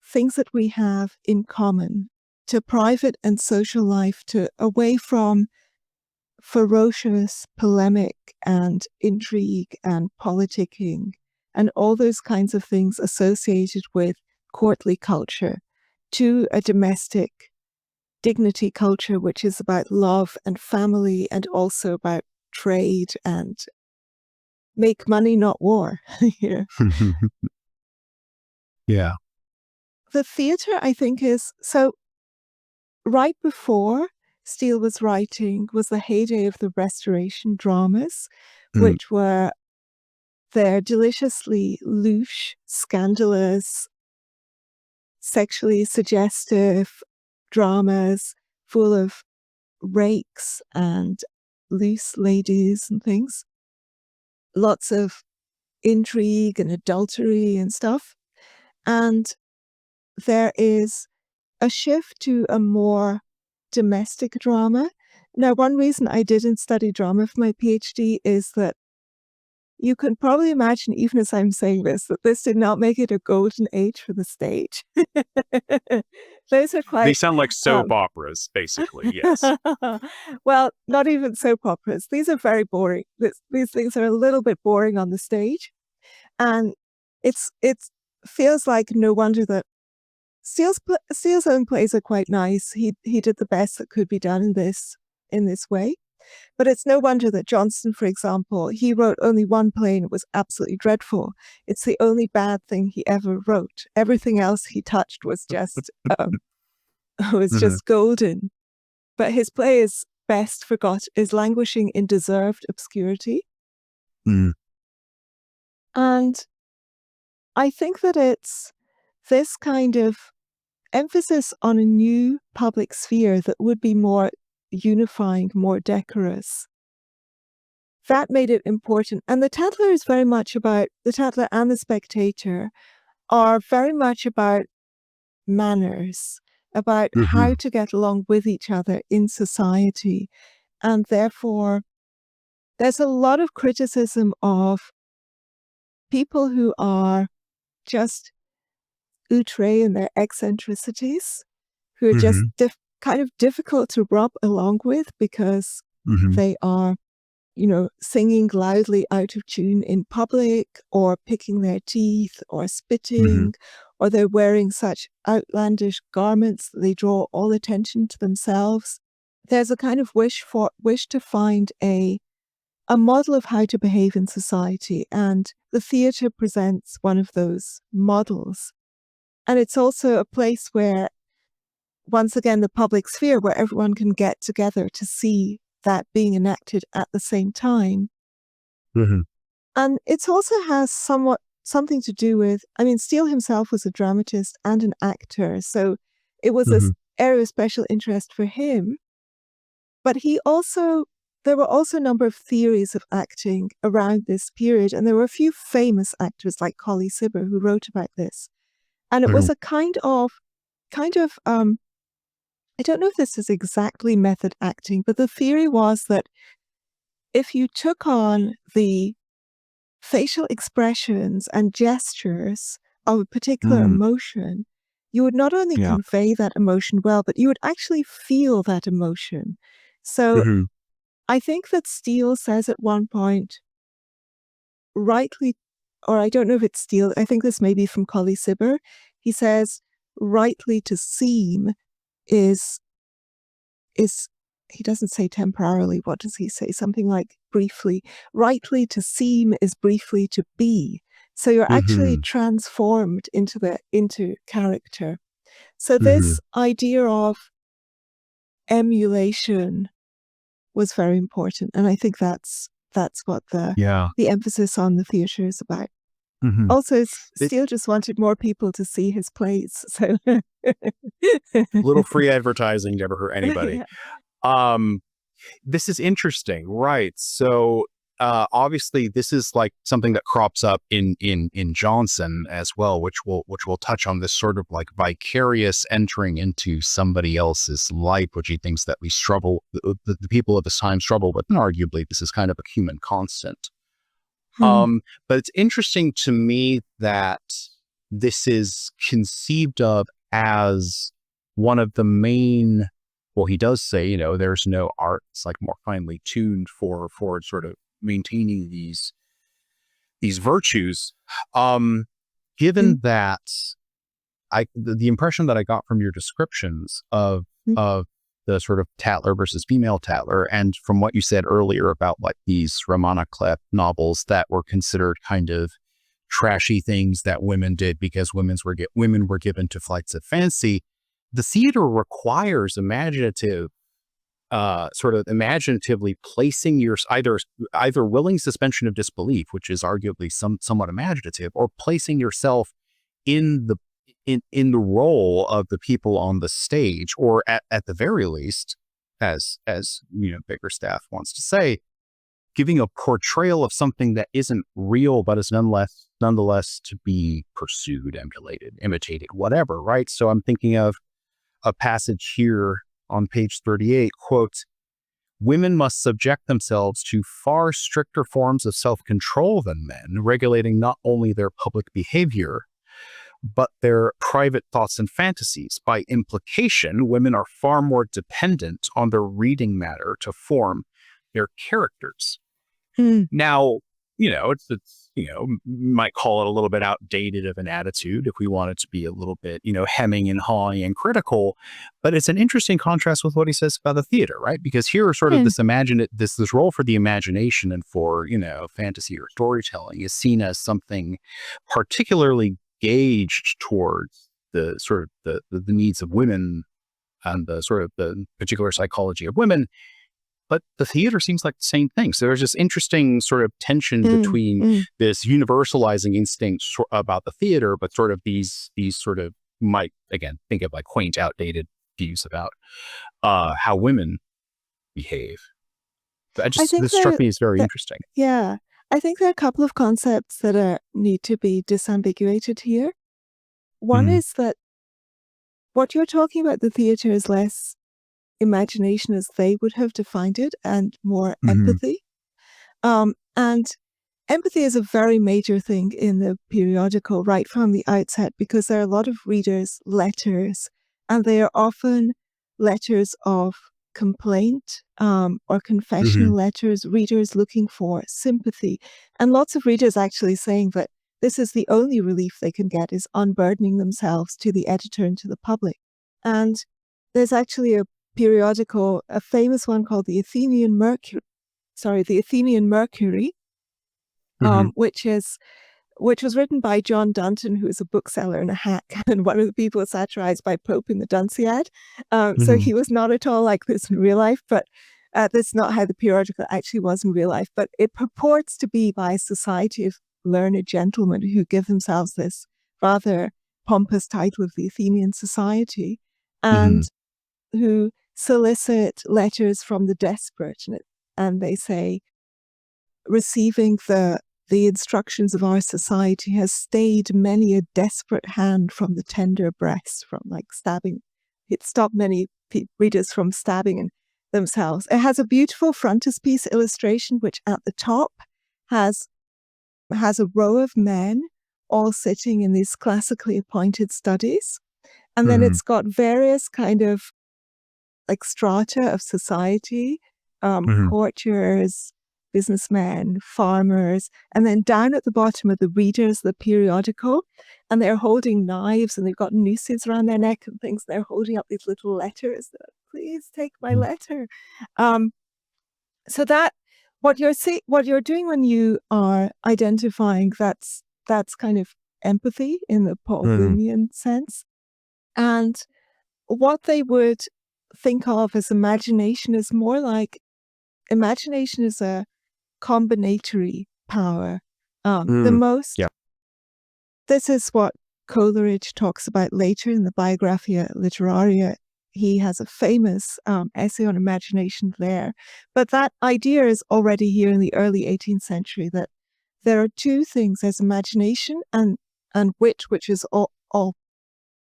things that we have in common, to private and social life, away from ferocious polemic and intrigue and politicking and all those kinds of things associated with courtly culture, to a domestic dignity culture, which is about love and family and also about trade and make money, not war. Yeah. The theatre, I think, is so right before Steele was writing was the heyday of the Restoration dramas, which were their deliciously louche, scandalous, sexually suggestive dramas full of rakes and loose ladies and things. Lots of intrigue and adultery and stuff. And there is a shift to a more domestic drama. Now, one reason I didn't study drama for my PhD is that you can probably imagine, even as I'm saying this, that this did not make it a golden age for the stage. Those are quite... They sound like soap operas, basically, yes. Well, not even soap operas. These are very boring. These things are a little bit boring on the stage. And it feels like no wonder that Steele's own plays are quite nice. He did the best that could be done in this way. But it's no wonder that Johnson, for example, he wrote only one play and it was absolutely dreadful. It's the only bad thing he ever wrote. Everything else he touched was just just golden. But his play is best is languishing in deserved obscurity. And I think that it's this kind of emphasis on a new public sphere that would be more unifying, more decorous. That made it important. And the Tatler is very much about, the Tatler and the Spectator are very much about manners, about how to get along with each other in society. And therefore, there's a lot of criticism of people who are just outre in their eccentricities, who are just kind of difficult to rub along with because they are singing loudly out of tune in public, or picking their teeth, or spitting, or they're wearing such outlandish garments that they draw all attention to themselves. There's a kind of wish to find a model of how to behave in society, and the theatre presents one of those models. And it's also a place where, once again, the public sphere, where everyone can get together to see that being enacted at the same time. And it also has something to do with, Steele himself was a dramatist and an actor, so it was this area of special interest for him. But there were also a number of theories of acting around this period, and there were a few famous actors like Colley Cibber who wrote about this. And it was a kind of I don't know if this is exactly method acting, but the theory was that if you took on the facial expressions and gestures of a particular emotion, you would not only convey that emotion well, but you would actually feel that emotion. So I think that Steele says at one point, rightly, or I don't know if it's Steele, I think this may be from Colley Cibber, he says, rightly to seem is he doesn't say temporarily, what does he say? Something like briefly. Rightly to seem is briefly to be. So you're actually transformed into character. So this idea of emulation was very important, and I think that's what the emphasis on the theatre is about. Also, Steele just wanted more people to see his plays. So little free advertising never hurt anybody. This is interesting, right? So obviously this is like something that crops up in Johnson as well, which we'll touch on, this sort of like vicarious entering into somebody else's life, which he thinks that we struggle, the people of this time struggle with, and arguably this is kind of a human constant. But it's interesting to me that this is conceived of as one of the main, well, he does say, there's no art, it's like more finely tuned for sort of maintaining these virtues. Given that the impression that I got from your descriptions of the sort of tatler versus female tatler, and from what you said earlier about like these Ramana Clef novels that were considered kind of trashy things that women did because women were given to flights of fancy, the theater requires imaginatively placing your either willing suspension of disbelief, which is arguably somewhat imaginative, or placing yourself in the role of the people on the stage, or at the very least, as Bickerstaff wants to say, giving a portrayal of something that isn't real, but is nonetheless to be pursued, emulated, imitated, whatever, right? So I'm thinking of a passage here on page 38, quote, "Women must subject themselves to far stricter forms of self-control than men, regulating not only their public behavior, but their private thoughts and fantasies. By implication, women are far more dependent on their reading matter to form their characters." Now, it's might call it a little bit outdated of an attitude if we want it to be a little bit, hemming and hawing and critical, but it's an interesting contrast with what he says about the theater, right? Because here sort of this role for the imagination and for, fantasy or storytelling is seen as something particularly gauged towards the sort of the needs of women and the sort of the particular psychology of women. But the theater seems like the same thing. So there's this interesting sort of tension between this universalizing instinct about the theater, but sort of these sort of, might, again, think of like quaint, outdated views about how women behave. This struck me as very interesting. Yeah. I think there are a couple of concepts that need to be disambiguated here. One is that what you're talking about, the theater, is less imagination as they would have defined it, and more empathy. And empathy is a very major thing in the periodical right from the outset, because there are a lot of readers' letters, and they are often letters of complaint or confessional letters, readers looking for sympathy. And lots of readers actually saying that this is the only relief they can get, is unburdening themselves to the editor and to the public. And there's actually a periodical, a famous one called the Athenian Mercury, which was written by John Dunton, who is a bookseller and a hack, and one of the people satirized by Pope in the Dunciad. So he was not at all like this in real life, but that's not how the periodical actually was in real life. But it purports to be by a society of learned gentlemen who give themselves this rather pompous title of the Athenian Society, and who solicit letters from the desperate. And they say, receiving the instructions of our society has stayed many a desperate hand from the tender breast, from like stabbing. It stopped many readers from stabbing themselves. It has a beautiful frontispiece illustration, which at the top has a row of men all sitting in these classically appointed studies. And then it's got various kind of like strata of society, courtiers, businessmen, farmers, and then down at the bottom are the readers, the periodical, and they're holding knives and they've got nooses around their neck and things. They're holding up these little letters. Please take my letter. So that what you're doing when you are identifying, that's kind of empathy in the Paul Bloomian sense. And what they would think of as imagination is more like imagination is a combinatory power. This is what Coleridge talks about later in the Biographia Literaria. He has a famous essay on imagination there. But that idea is already here in the early 18th century, that there are two things: there's imagination and wit, which is all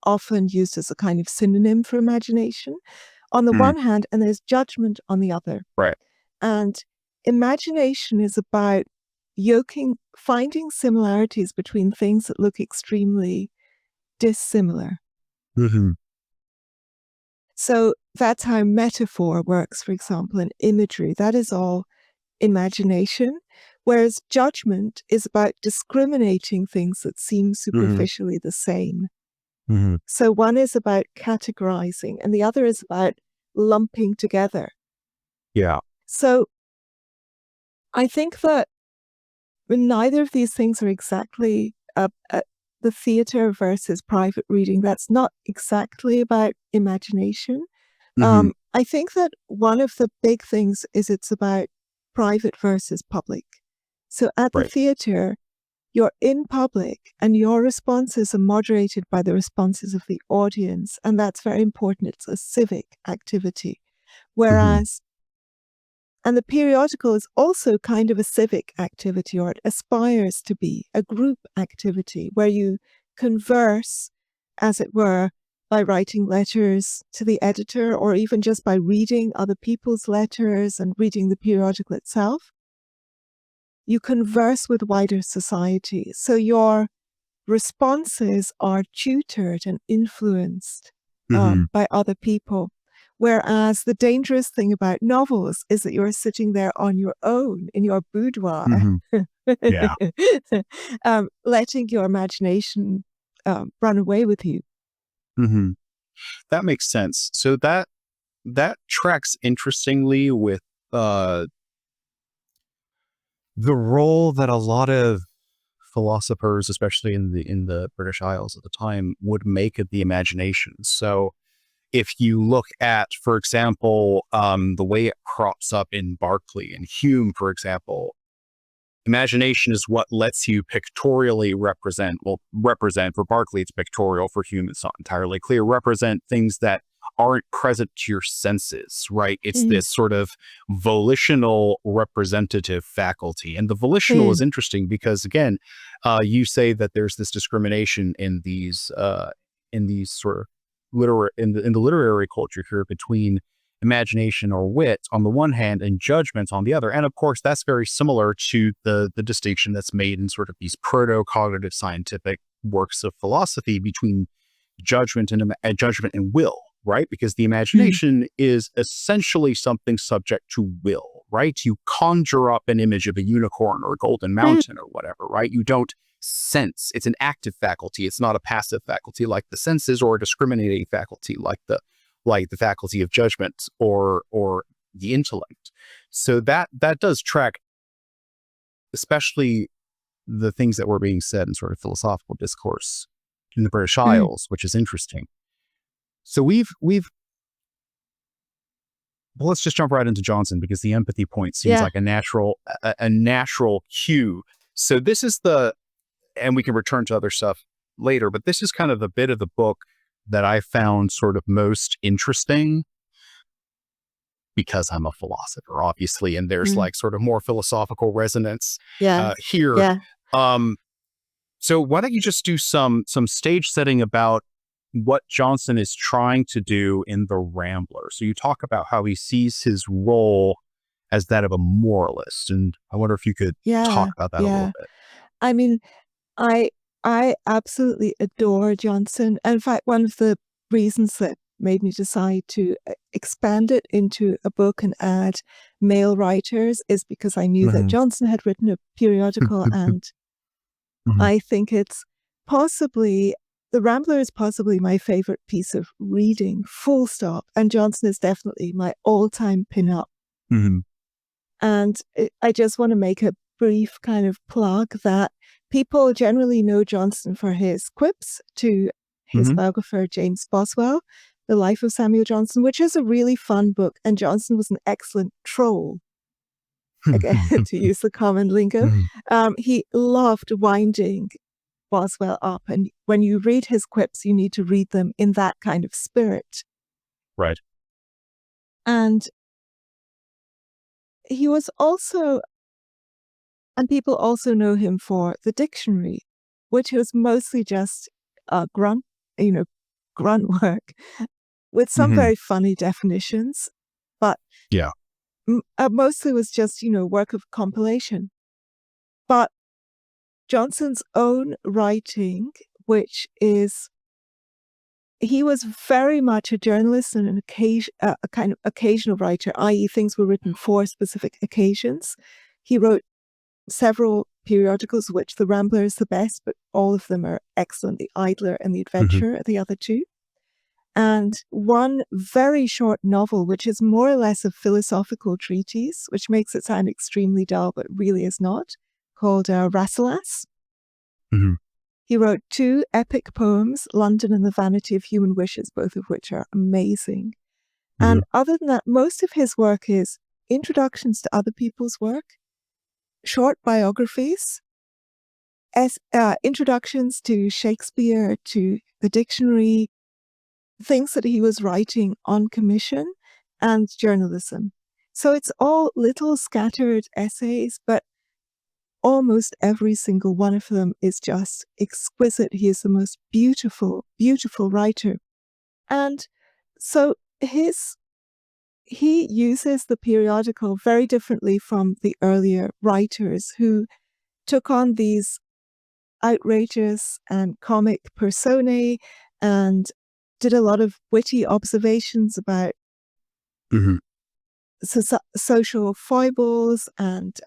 often used as a kind of synonym for imagination on the one hand, and there's judgment on the other. Right. And imagination is about finding similarities between things that look extremely dissimilar. So that's how metaphor works, for example, in imagery. That is all imagination, whereas judgment is about discriminating things that seem superficially the same. So one is about categorizing and the other is about lumping together. Yeah. So I think that neither of these things are exactly the theater versus private reading. That's not exactly about imagination. I think that one of the big things is it's about private versus public. So at the theater, you're in public and your responses are moderated by the responses of the audience. And that's very important. It's a civic activity. Whereas, and the periodical is also kind of a civic activity, or it aspires to be a group activity where you converse, as it were, by writing letters to the editor, or even just by reading other people's letters and reading the periodical itself. You converse with wider society. So your responses are tutored and influenced by other people. Whereas the dangerous thing about novels is that you're sitting there on your own in your boudoir, letting your imagination run away with you. That makes sense. So that tracks interestingly with the role that a lot of philosophers, especially in the British Isles at the time, would make of the imagination. So if you look at, for example, the way it crops up in Berkeley and Hume, for example, imagination is what lets you pictorially represent for Berkeley, it's pictorial. For Hume, it's not entirely clear. Represent things that aren't present to your senses, right? It's this sort of volitional representative faculty. And the volitional is interesting because, again, you say that there's this discrimination in these sort of in the literary culture here between imagination or wit on the one hand and judgment on the other. And of course, that's very similar to the distinction that's made in sort of these proto-cognitive scientific works of philosophy between judgment and will, right? Because the imagination is essentially something subject to will, right? You conjure up an image of a unicorn or a golden mountain or whatever, right? You don't sense. It's an active faculty. It's not a passive faculty like the senses, or a discriminating faculty like the faculty of judgment or the intellect. So that does track, especially the things that were being said in sort of philosophical discourse in the British Isles, which is interesting. So well, let's just jump right into Johnson, because the empathy point seems like a natural cue. So this is and we can return to other stuff later, but this is kind of the bit of the book that I found sort of most interesting, because I'm a philosopher, obviously, and there's like sort of more philosophical resonance here. Yeah. So why don't you just do some stage setting about what Johnson is trying to do in The Rambler. So you talk about how he sees his role as that of a moralist, and I wonder if you could talk about that a little bit. I mean, I absolutely adore Johnson. In fact, one of the reasons that made me decide to expand it into a book and add male writers is because I knew that Johnson had written a periodical, and I think it's possibly, The Rambler is possibly my favorite piece of reading, full stop. And Johnson is definitely my all-time pin-up. And I just want to make a brief kind of plug that people generally know Johnson for his quips to his biographer, James Boswell, The Life of Samuel Johnson, which is a really fun book. And Johnson was an excellent troll, again, to use the common lingo. He loved winding Boswell up. And when you read his quips, you need to read them in that kind of spirit. Right. And he was also, and people also know him for the dictionary, which was mostly just grunt work with some very funny definitions, but mostly was just, work of compilation. But Johnson's own writing, which is, he was very much a journalist and a kind of occasional writer, i.e. things were written for specific occasions. He wrote several periodicals, which The Rambler is the best, but all of them are excellent. The Idler and The Adventurer are the other two. And one very short novel, which is more or less a philosophical treatise, which makes it sound extremely dull, but really is not, called Rasselas. He wrote 2 epic poems, London and the Vanity of Human Wishes, both of which are amazing. And other than that, most of his work is introductions to other people's work, short biographies, introductions to Shakespeare, to the dictionary, things that he was writing on commission, and journalism. So it's all little scattered essays, but almost every single one of them is just exquisite. He is the most beautiful, beautiful writer. And so he uses the periodical very differently from the earlier writers who took on these outrageous and comic personae and did a lot of witty observations about social foibles and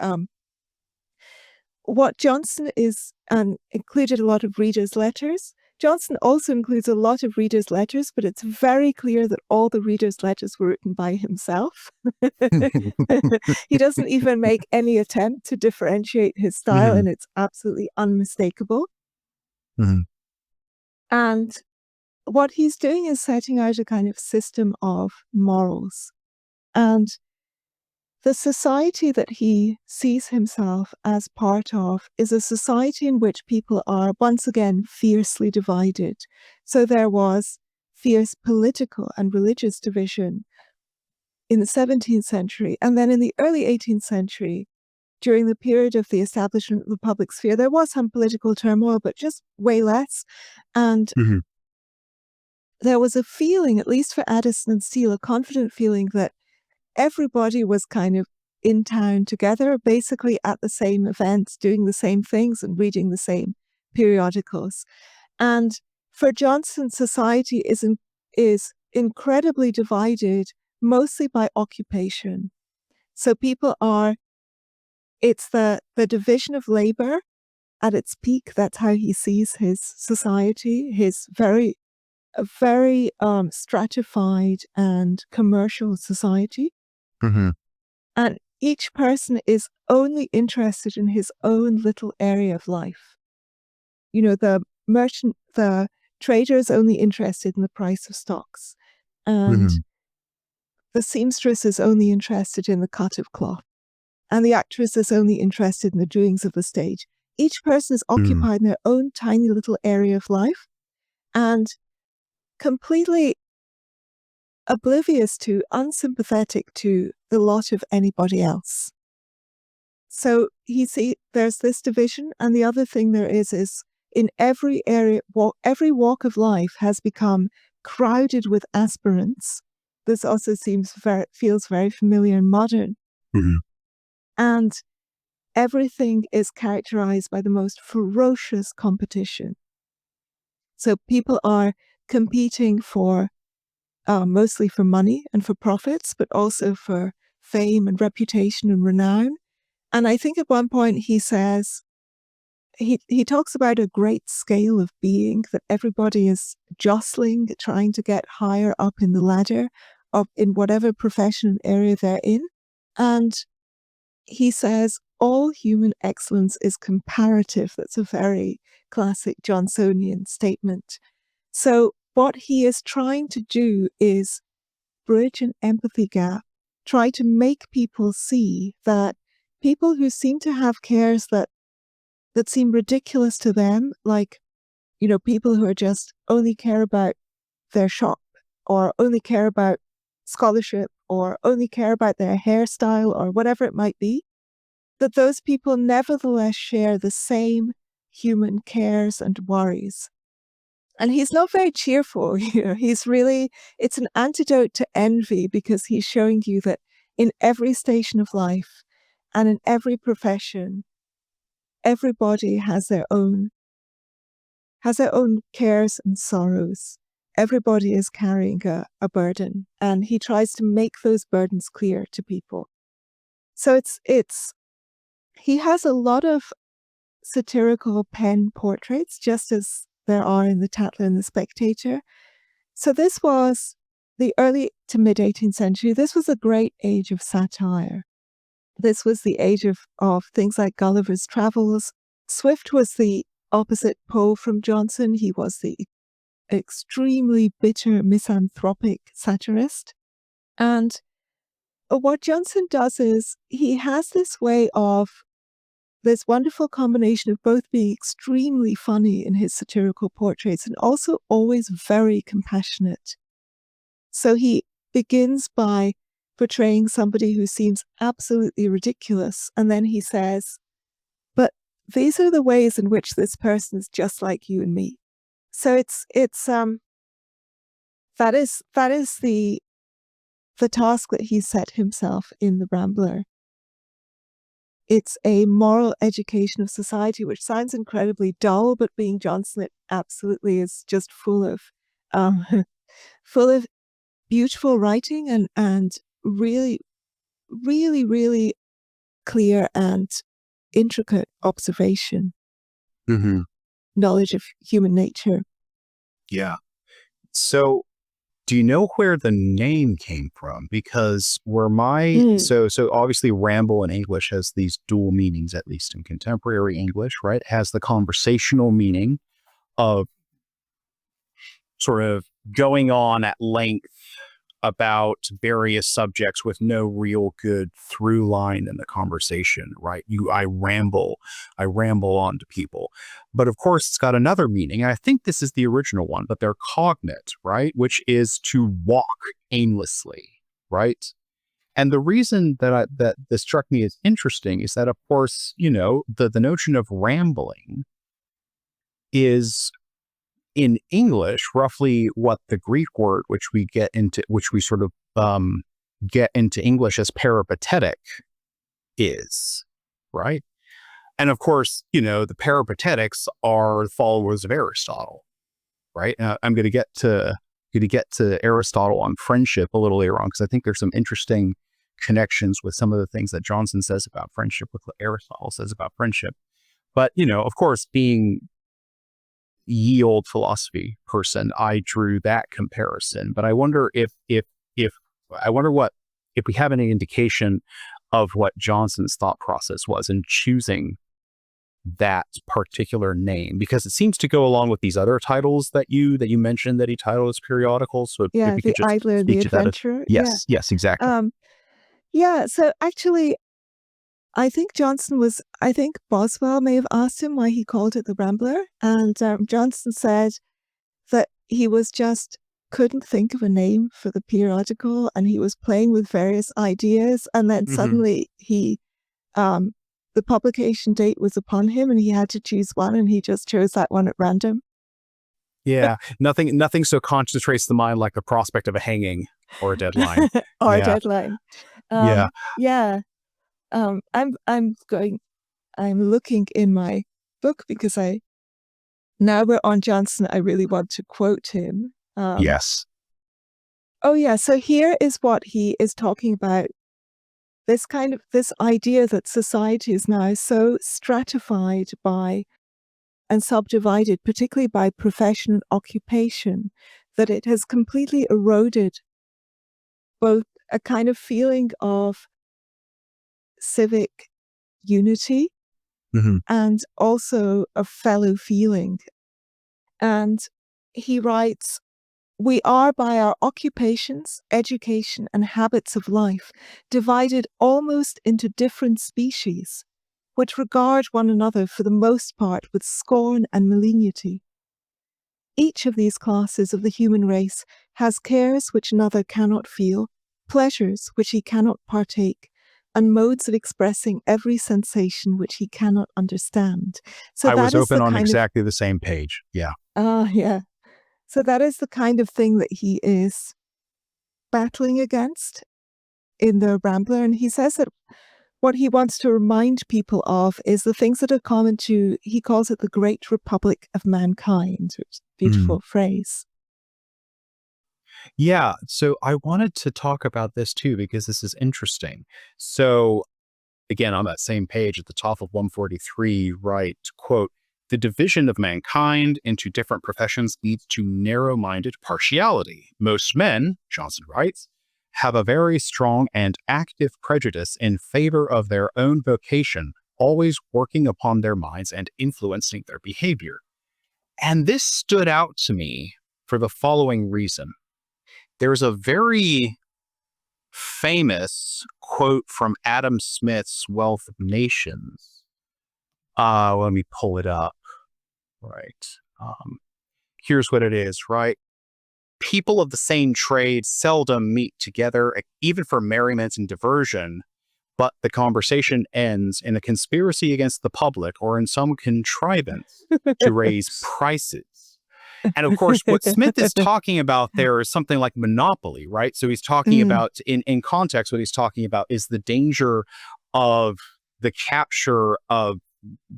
what Johnson is, and included a lot of readers' letters. Johnson also includes a lot of readers' letters, but it's very clear that all the readers' letters were written by himself. He doesn't even make any attempt to differentiate his style, and it's absolutely unmistakable. And what he's doing is setting out a kind of system of morals. And the society that he sees himself as part of is a society in which people are once again fiercely divided. So there was fierce political and religious division in the 17th century. And then in the early 18th century, during the period of the establishment of the public sphere, there was some political turmoil, but just way less. And there was a feeling, at least for Addison and Steele, a confident feeling that everybody was kind of in town together, basically at the same events, doing the same things and reading the same periodicals. And for Johnson, society is incredibly divided, mostly by occupation. So it's the division of labor at its peak. That's how he sees his society, his very stratified and commercial society. Mm-hmm. And each person is only interested in his own little area of life. The trader is only interested in the price of stocks. And the seamstress is only interested in the cut of cloth. And the actress is only interested in the doings of the stage. Each person is occupied in their own tiny little area of life and completely oblivious to, unsympathetic to the lot of anybody else. So there's this division, and the other thing there is in every area, every walk of life has become crowded with aspirants. This also feels very familiar and modern. Mm-hmm. And everything is characterized by the most ferocious competition. So people are competing mostly for money and for profits, but also for fame and reputation and renown. And I think at one point he says, he talks about a great scale of being, that everybody is jostling, trying to get higher up in the ladder, up in whatever profession and area they're in. And he says, all human excellence is comparative. That's a very classic Johnsonian statement. So what he is trying to do is bridge an empathy gap, try to make people see that people who seem to have cares that seem ridiculous to them, like, people who are just only care about their shop, or only care about scholarship, or only care about their hairstyle, or whatever it might be, that those people nevertheless share the same human cares and worries. And he's not very cheerful. It's an antidote to envy, because he's showing you that in every station of life and in every profession, everybody has their own cares and sorrows. Everybody is carrying a burden, and he tries to make those burdens clear to people. So he has a lot of satirical pen portraits, just as there are in the Tatler and the Spectator. So this was the early to mid 18th century. This was a great age of satire. This was the age of things like Gulliver's Travels. Swift was the opposite pole from Johnson. He was the extremely bitter, misanthropic satirist. And what Johnson does is he has this wonderful combination of both being extremely funny in his satirical portraits and also always very compassionate. So he begins by portraying somebody who seems absolutely ridiculous, and then he says, but these are the ways in which this person is just like you and me. So that is the task that he set himself in the Rambler. It's a moral education of society, which sounds incredibly dull, but being Johnson, it absolutely is just full of beautiful writing and really, really, really clear and intricate observation, knowledge of human nature. Yeah. So do you know where the name came from? Because so obviously Ramble in English has these dual meanings, at least in contemporary English, right? It has the conversational meaning of sort of going on at length about various subjects with no real good through line in the conversation, right? I ramble on to people. But of course, it's got another meaning. I think this is the original one, but they're cognate, right? Which is to walk aimlessly, right? And the reason that this struck me as interesting is that, of course, the notion of rambling is in English, roughly what the Greek word, which we sort of get into English as peripatetic is, right? And of course, the peripatetics are followers of Aristotle, right? I'm going to get to going to get to Aristotle on friendship a little later on, because I think there's some interesting connections with some of the things that Johnson says about friendship with what Aristotle says about friendship. But, of course, being ye old philosophy person, I drew that comparison. But I wonder if we have any indication of what Johnson's thought process was in choosing that particular name, because it seems to go along with these other titles that you mentioned that he titled as periodicals. So yeah, if we the could just Idler, the Adventurer. Yes, exactly. So actually, I think Boswell may have asked him why he called it the Rambler, and Johnson said that he was just couldn't think of a name for the periodical, and he was playing with various ideas, and then suddenly the publication date was upon him, and he had to choose one, and he just chose that one at random. Yeah, nothing so concentrates the mind like the prospect of a hanging or a deadline. A deadline. I'm looking in my book because now we're on Johnson. I really want to quote him. Yes. Oh yeah. So here is what he is talking about. This idea that society is now so stratified by and subdivided, particularly by profession and occupation, that it has completely eroded both a kind of feeling of civic unity and also a fellow feeling. And he writes, "We are by our occupations, education, and habits of life divided almost into different species, which regard one another for the most part with scorn and malignity. Each of these classes of the human race has cares which another cannot feel, pleasures which he cannot partake, and modes of expressing every sensation which he cannot understand." So I was open on exactly the same page. Yeah. Yeah. So that is the kind of thing that he is battling against in the Rambler. And he says that what he wants to remind people of is the things that are common to, he calls it the great republic of mankind, which is a beautiful phrase. Yeah. So I wanted to talk about this too, because this is interesting. So again, on that same page at the top of 143, right, quote, "The division of mankind into different professions leads to narrow-minded partiality. Most men," Johnson writes, "have a very strong and active prejudice in favor of their own vocation, always working upon their minds and influencing their behavior." And this stood out to me for the following reason. There's a very famous quote from Adam Smith's Wealth of Nations. Let me pull it up. Right. Here's what it is, right? "People of the same trade seldom meet together, even for merriment and diversion, but the conversation ends in a conspiracy against the public or in some contrivance to raise prices." And of course, what Smith is talking about there is something like monopoly, right? So he's talking about, in context, what he's talking about is the danger of the capture of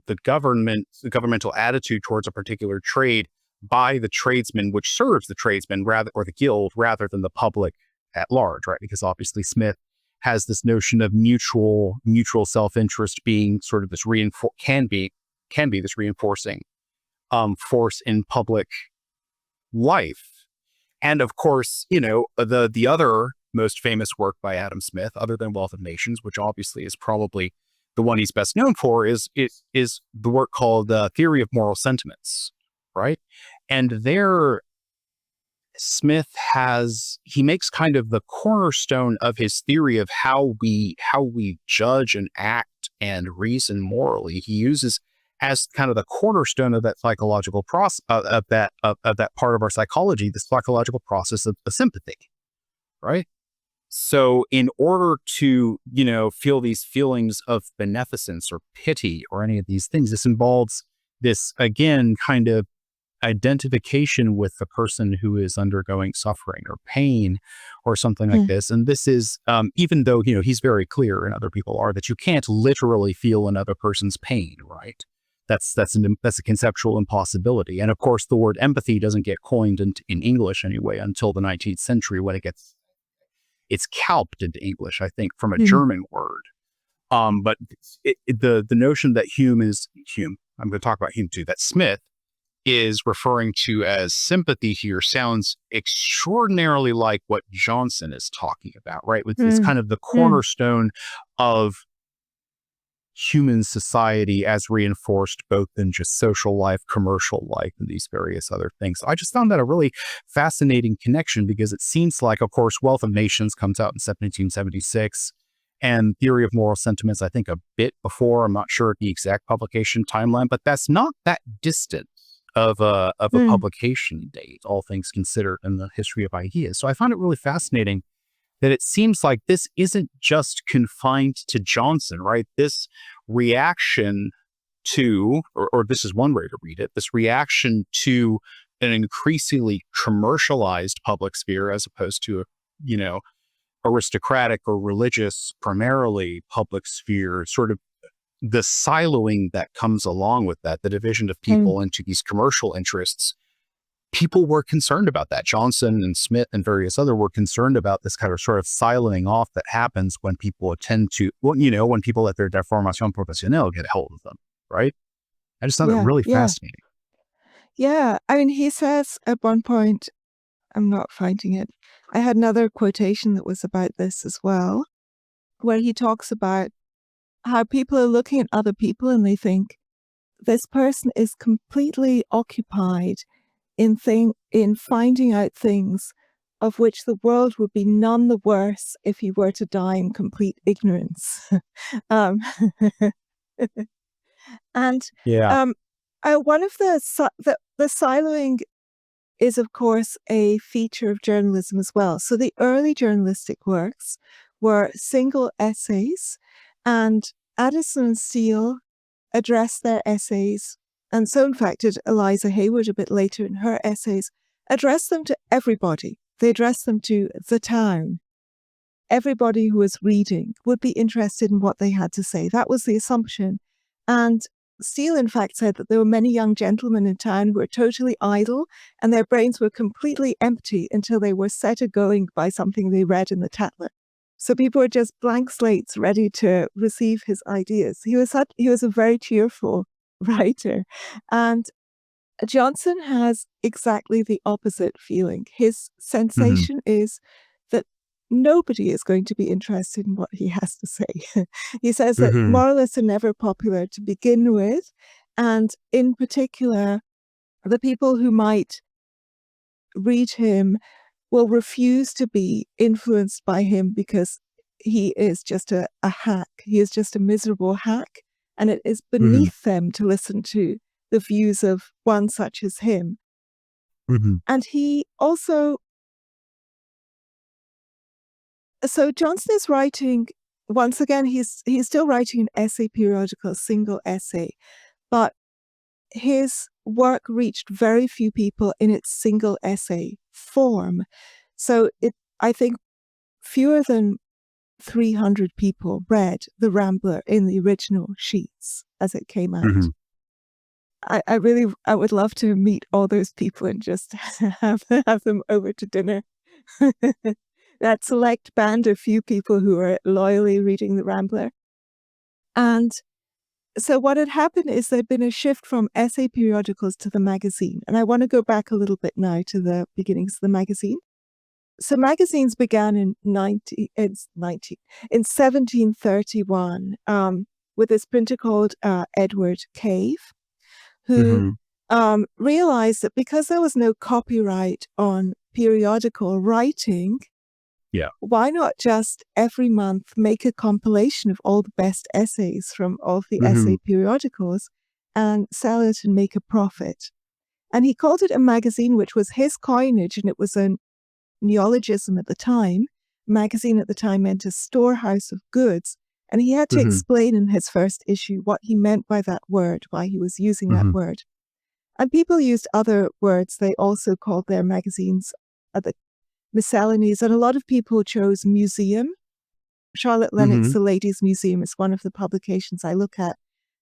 the governmental attitude towards a particular trade by the tradesman, which serves the tradesman or the guild rather than the public at large, right? Because obviously Smith has this notion of mutual self-interest being sort of this can be this reinforcing force in public life. And of course, the other most famous work by Adam Smith, other than Wealth of Nations, which obviously is probably the one he's best known for, is the work called Theory of Moral Sentiments, right? And there, Smith makes kind of the cornerstone of his theory of how we judge and act and reason morally. He uses as kind of the cornerstone of that psychological process of that part of our psychology, the psychological process of sympathy, right? So in order to, feel these feelings of beneficence or pity or any of these things, this involves this, again, kind of identification with the person who is undergoing suffering or pain or something like this. And this is, even though, he's very clear and other people are, that you can't literally feel another person's pain, right? That's a conceptual impossibility. And of course, the word empathy doesn't get coined in English anyway until the 19th century when it's calped into English, I think, from a German word. But the notion that Hume, I'm going to talk about Hume too, that Smith is referring to as sympathy here sounds extraordinarily like what Johnson is talking about, right? It's kind of the cornerstone of human society as reinforced both in just social life, commercial life, and these various other things. So I just found that a really fascinating connection because it seems like, of course, Wealth of Nations comes out in 1776 and Theory of Moral Sentiments, I think a bit before. I'm not sure the exact publication timeline, but that's not that distant of a publication date, all things considered, in the history of ideas. So I found it really fascinating that it seems like this isn't just confined to Johnson, right? This reaction to, or this is one way to read it, this reaction to an increasingly commercialized public sphere as opposed to aristocratic or religious, primarily public sphere, sort of the siloing that comes along with that, the division of people into these commercial interests. People were concerned about that. Johnson and Smith and various other were concerned about this kind of sort of siloing off that happens when people attend to, when people at their deformation professionnelle get a hold of them, right? I just found it really fascinating. Yeah. I mean, he says at one point, I'm not finding it. I had another quotation that was about this as well, where he talks about how people are looking at other people and they think this person is completely occupied in finding out things of which the world would be none the worse if he were to die in complete ignorance. And one of the siloing is, of course, a feature of journalism as well. So the early journalistic works were single essays, and Addison and Steele addressed their essays, and so in fact did Eliza Hayward a bit later in her essays, addressed them to everybody. They addressed them to the town. Everybody who was reading would be interested in what they had to say. That was the assumption. And Steele, in fact, said that there were many young gentlemen in town who were totally idle and their brains were completely empty until they were set a-going by something they read in the Tatler. So people were just blank slates ready to receive his ideas. He was a very cheerful writer. And Johnson has exactly the opposite feeling. His sensation is that nobody is going to be interested in what he has to say. He says that moralists are never popular to begin with. And in particular, the people who might read him will refuse to be influenced by him because he is just a hack. He is just a miserable hack. And it is beneath them to listen to the views of one such as him. And he also... So Johnson is writing, once again, he's still writing an essay periodical, a single essay, but his work reached very few people in its single essay form. So I think fewer than 300 people read The Rambler in the original sheets as it came out. I would love to meet all those people and just have them over to dinner. That select band of few people who are loyally reading The Rambler. And so what had happened is there'd been a shift from essay periodicals to the magazine. And I want to go back a little bit now to the beginnings of the magazine. So magazines began in 1731 with this printer called Edward Cave, who realized that because there was no copyright on periodical writing, why not just every month make a compilation of all the best essays from all of the essay periodicals and sell it and make a profit? And he called it a magazine, which was his coinage, and it was a neologism at the time. Magazine at the time meant a storehouse of goods. And he had to explain in his first issue what he meant by that word, why he was using that word. And people used other words. They also called their magazines the miscellanies. And a lot of people chose museum. Charlotte Lennox, The Ladies' Museum, is one of the publications I look at.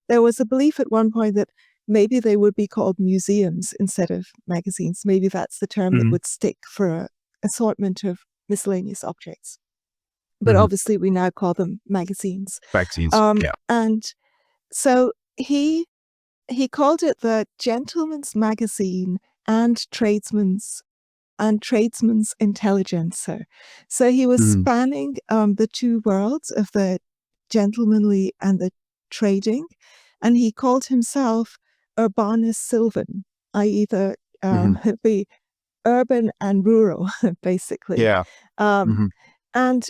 there was a belief at one point that maybe they would be called museums instead of magazines. Maybe that's the term that would stick for an assortment of miscellaneous objects. But obviously we now call them magazines. Yeah. And so he called it the Gentleman's Magazine and Tradesman's Intelligencer. So he was spanning the two worlds of the gentlemanly and the trading, and he called himself Urbanus Sylvan, i.e. the urban and rural, basically. Yeah. And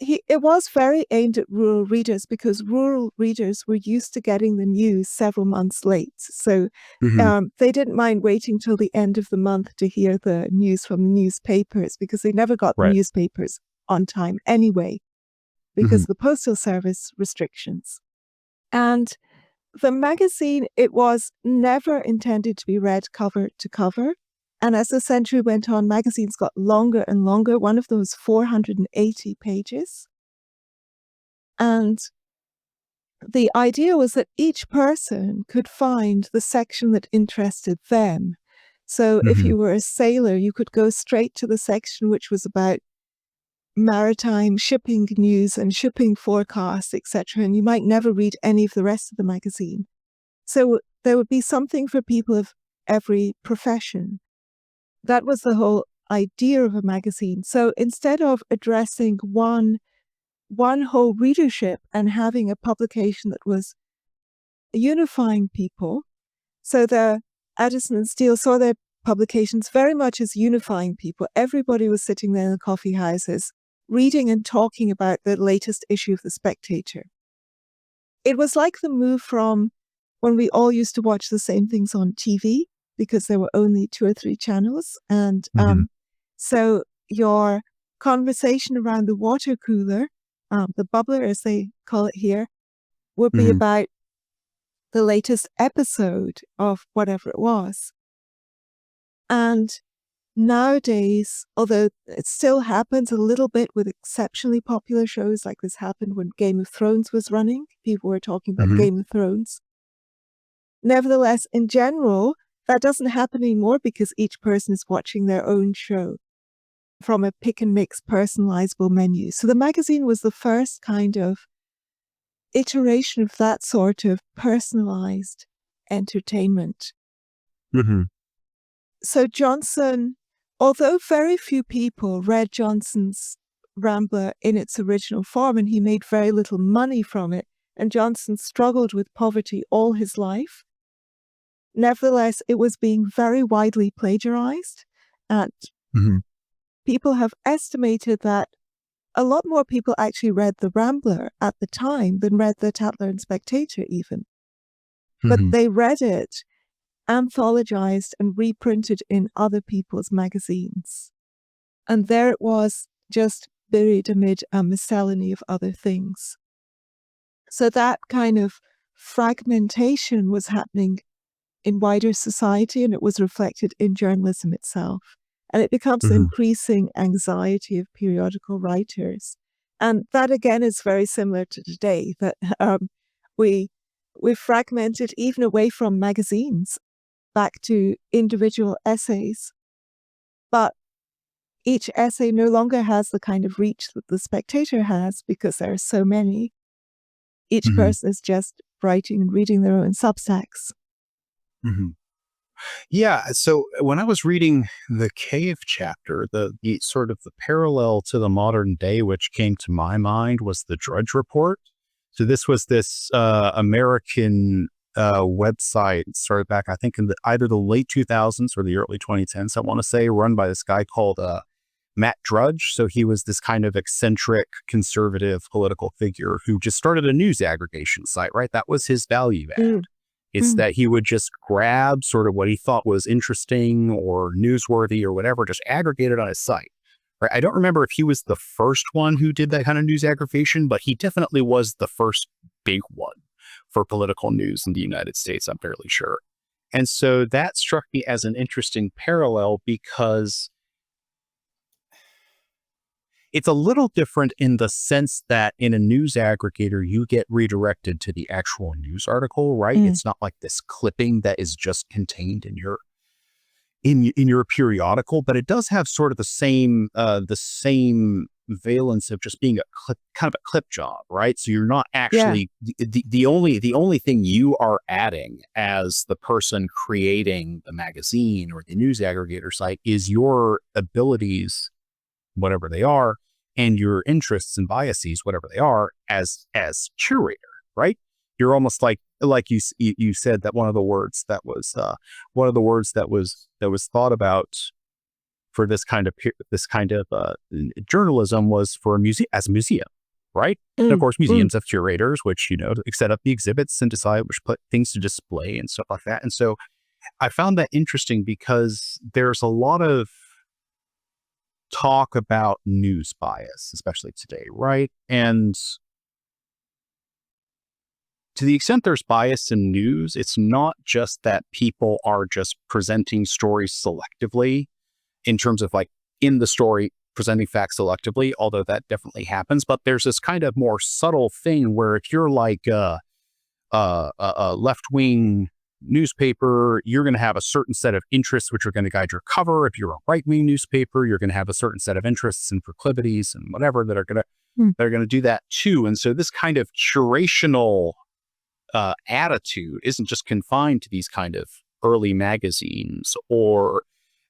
it was very aimed at rural readers, because rural readers were used to getting the news several months late. So they didn't mind waiting till the end of the month to hear the news from the newspapers, because they never got the newspapers on time anyway, because of the postal service restrictions. And the magazine, it was never intended to be read cover to cover. And as the century went on, magazines got longer and longer. One of those 480 pages. And the idea was that each person could find the section that interested them. So if you were a sailor, you could go straight to the section which was about maritime shipping news and shipping forecasts, etc. And you might never read any of the rest of the magazine. So there would be something for people of every profession. That was the whole idea of a magazine. So instead of addressing one whole readership and having a publication that was unifying people, so the Addison and Steele saw their publications very much as unifying people. Everybody was sitting there in the coffee houses, reading and talking about the latest issue of The Spectator. It was like the move from when we all used to watch the same things on TV, because there were only 2 or 3 channels. And so your conversation around the water cooler, the bubbler as they call it here, would be about the latest episode of whatever it was. And nowadays, although it still happens a little bit with exceptionally popular shows, like this happened when Game of Thrones was running, people were talking about Game of Thrones. Nevertheless, in general, that doesn't happen anymore, because each person is watching their own show from a pick and mix personalizable menu. So the magazine was the first kind of iteration of that sort of personalized entertainment. So Johnson, although very few people read Johnson's Rambler in its original form, and he made very little money from it, and Johnson struggled with poverty all his life, nevertheless, it was being very widely plagiarized. And people have estimated that a lot more people actually read the Rambler at the time than read the Tatler and Spectator even. But they read it anthologized and reprinted in other people's magazines. And there it was, just buried amid a miscellany of other things. So that kind of fragmentation was happening in wider society, and it was reflected in journalism itself. And it becomes an increasing anxiety of periodical writers. And that, again, is very similar to today, that we've fragmented even away from magazines back to individual essays. But each essay no longer has the kind of reach that The Spectator has, because there are so many. Each person is just writing and reading their own Substacks. Yeah. So when I was reading the cave chapter, the sort of the parallel to the modern day, which came to my mind, was the Drudge Report. So this was this American website started back, I think, in either the late 2000s or the early 2010s, I want to say, run by this guy called Matt Drudge. So he was this kind of eccentric conservative political figure who just started a news aggregation site, right? That was his value add. It's that he would just grab sort of what he thought was interesting or newsworthy or whatever, just aggregate it on his site. Right? I don't remember if he was the first one who did that kind of news aggregation, but he definitely was the first big one for political news in the United States, I'm fairly sure. And so that struck me as an interesting parallel, because It's a little different in the sense that in a news aggregator, you get redirected to the actual news article, right? It's not like this clipping that is just contained in your periodical, but it does have sort of the same valence of just being a clip, kind of a clip job, right? So you're not actually the only thing you are adding as the person creating the magazine or the news aggregator site is your abilities, whatever they are, and your interests and biases, whatever they are, as curator, right? You're almost like you said that one of the words that was thought about for this kind of journalism was for a museum, as a museum, right? And of course, museums have curators, which set up the exhibits and decide which things to display and stuff like that. And so, I found that interesting because there's a lot of talk about news bias, especially today, right? And to the extent there's bias in news, it's not just that people are just presenting stories selectively in terms of like in the story presenting facts selectively, although that definitely happens. But there's this kind of more subtle thing where if you're like a left-wing newspaper, you're going to have a certain set of interests which are going to guide your cover. If you're a right-wing newspaper, you're going to have a certain set of interests and proclivities and whatever that are going to do that too. And so this kind of curational attitude isn't just confined to these kind of early magazines or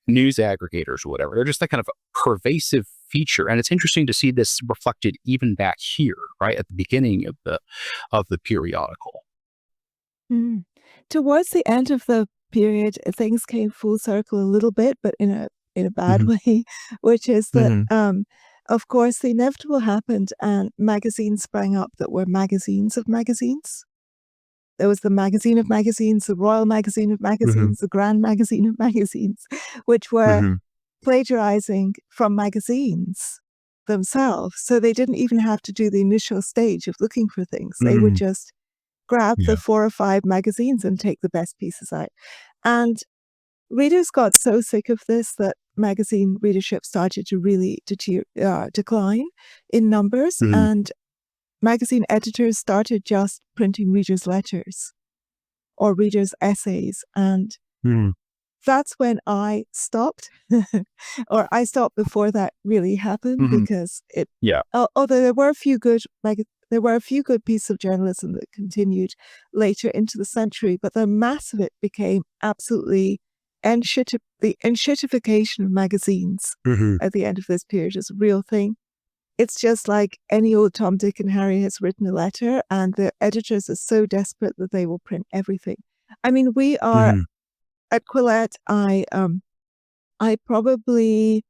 news aggregators or whatever. They're just that kind of pervasive feature. And it's interesting to see this reflected even back here, right at the beginning of the periodical. Towards the end of the period, things came full circle a little bit, but in a bad way, which is that, of course, the inevitable happened and magazines sprang up that were magazines of magazines. There was the Magazine of Magazines, the Royal Magazine of Magazines, the Grand Magazine of Magazines, which were plagiarizing from magazines themselves. So they didn't even have to do the initial stage of looking for things. They would just grab the 4 or 5 magazines and take the best pieces out. And readers got so sick of this that magazine readership started to really decline in numbers, and magazine editors started just printing readers' letters or readers' essays. And that's when I stopped, or I stopped before that really happened, because although there were a few good pieces of journalism that continued later into the century, but the mass of it became absolutely the enshittification of magazines at the end of this period is a real thing. It's just like any old Tom, Dick, and Harry has written a letter, and the editors are so desperate that they will print everything. I mean, we are at Quillette. I probably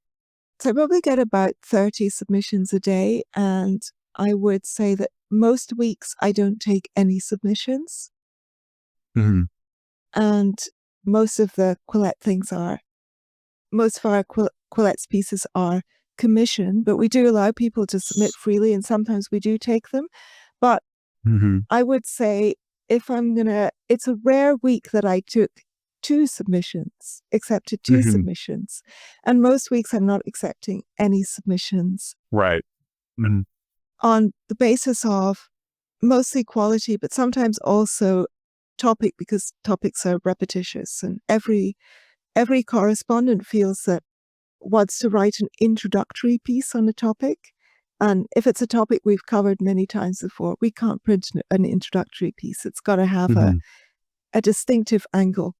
get about 30 submissions a day, and I would say that most weeks I don't take any submissions. And most of our Quillette's pieces are commission, but we do allow people to submit freely, and sometimes we do take them. But I would say it's a rare week that I took 2 submissions, accepted 2 submissions. And most weeks I'm not accepting any submissions. Right. On the basis of mostly quality, but sometimes also topic, because topics are repetitious, and every correspondent feels that wants to write an introductory piece on a topic. And if it's a topic we've covered many times before, we can't print an introductory piece. It's got to have a distinctive angle.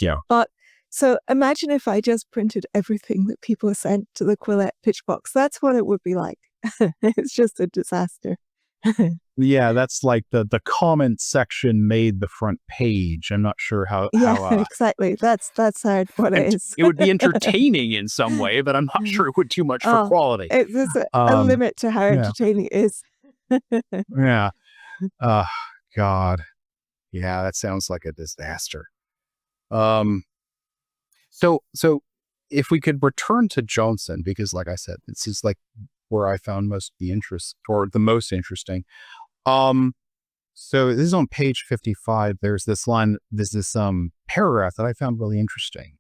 Yeah. But so imagine if I just printed everything that people sent to the Quillette pitch box. That's what it would be like. It's just a disaster. Yeah, that's like the comment section made the front page. I'm not sure how exactly. That's what it is. It would be entertaining in some way, but I'm not sure it would do much for quality. There's a limit to how entertaining it is. Yeah. God. Yeah, that sounds like a disaster. So if we could return to Johnson, because like I said, this is like where I found most of the interest, or the most interesting. So this is on page 55. There's this paragraph that I found really interesting.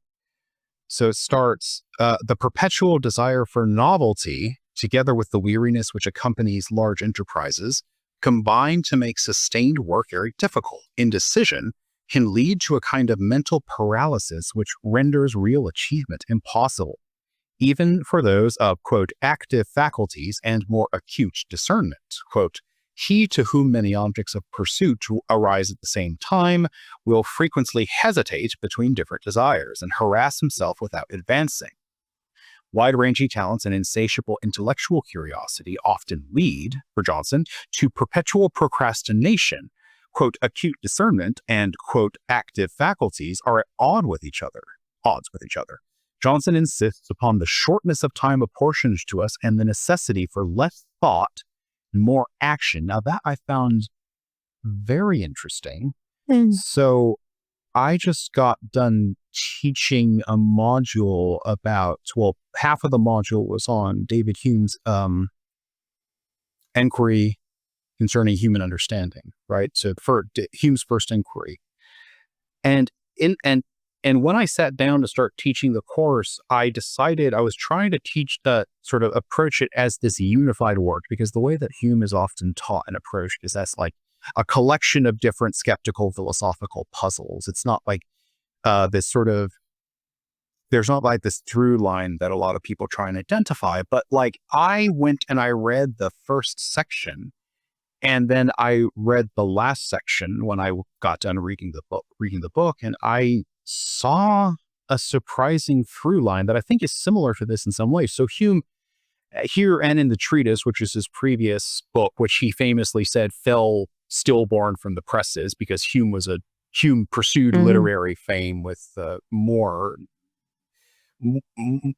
So it starts, the perpetual desire for novelty together with the weariness which accompanies large enterprises, combine to make sustained work very difficult. Indecision can lead to a kind of mental paralysis which renders real achievement impossible, even for those of, quote, active faculties and more acute discernment. Quote, he to whom many objects of pursuit arise at the same time will frequently hesitate between different desires and harass himself without advancing. Wide-ranging talents and insatiable intellectual curiosity often lead, for Johnson, to perpetual procrastination. Quote, acute discernment and, quote, active faculties are at odds with each other. Johnson insists upon the shortness of time apportioned to us and the necessity for less thought and more action. Now that I found very interesting. So I just got done teaching a module about, well, half of the module was on David Hume's inquiry concerning human understanding, right? So for Hume's first inquiry. And when I sat down to start teaching the course, I decided I was trying to teach sort of approach it as this unified work, because the way that Hume is often taught and approached is as like a collection of different skeptical philosophical puzzles. It's not like there's not like this through line that a lot of people try and identify, but like I went and I read the first section, and then I read the last section when I got done reading the book, and I saw a surprising through line that I think is similar to this in some ways. So Hume, here and in the treatise, which is his previous book, which he famously said fell stillborn from the presses because Hume pursued literary fame with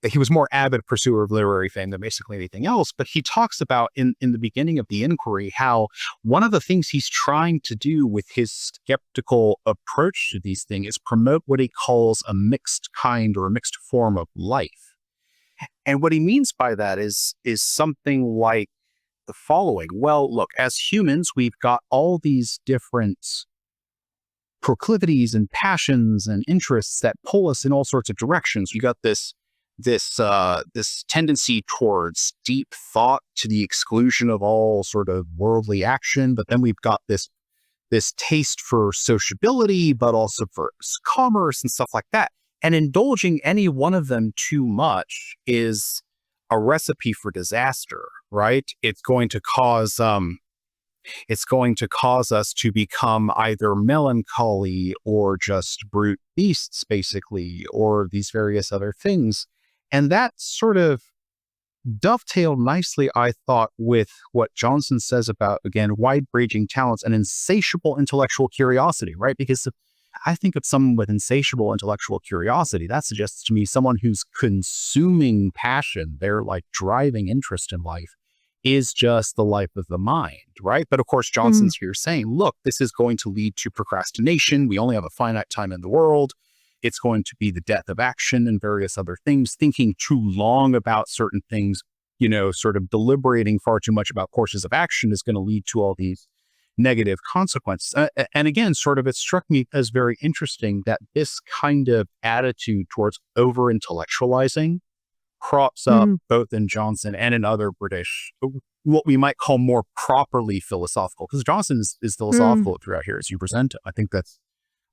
he was more avid pursuer of literary fame than basically anything else. But he talks about in the beginning of the inquiry how one of the things he's trying to do with his skeptical approach to these things is promote what he calls a mixed kind or a mixed form of life. And what he means by that is something like the following. Well, look, as humans, we've got all these different proclivities and passions and interests that pull us in all sorts of directions. You got this tendency towards deep thought to the exclusion of all sort of worldly action, but then we've got this taste for sociability, but also for commerce and stuff like that. And indulging any one of them too much is a recipe for disaster, right? It's going to cause us to become either melancholy or just brute beasts, basically, or these various other things. And that sort of dovetailed nicely, I thought, with what Johnson says about, again, wide-ranging talents and insatiable intellectual curiosity, right? Because I think of someone with insatiable intellectual curiosity, that suggests to me someone who's consuming passion, their like driving interest in life, is just the life of the mind, right? But of course, Johnson's here saying, look, this is going to lead to procrastination. We only have a finite time in the world. It's going to be the death of action and various other things. Thinking too long about certain things, sort of deliberating far too much about courses of action is going to lead to all these negative consequences. And again, sort of it struck me as very interesting that this kind of attitude towards over-intellectualizing crops up both in Johnson and in other British, what we might call more properly philosophical, because Johnson is philosophical throughout here as you present it. I think that's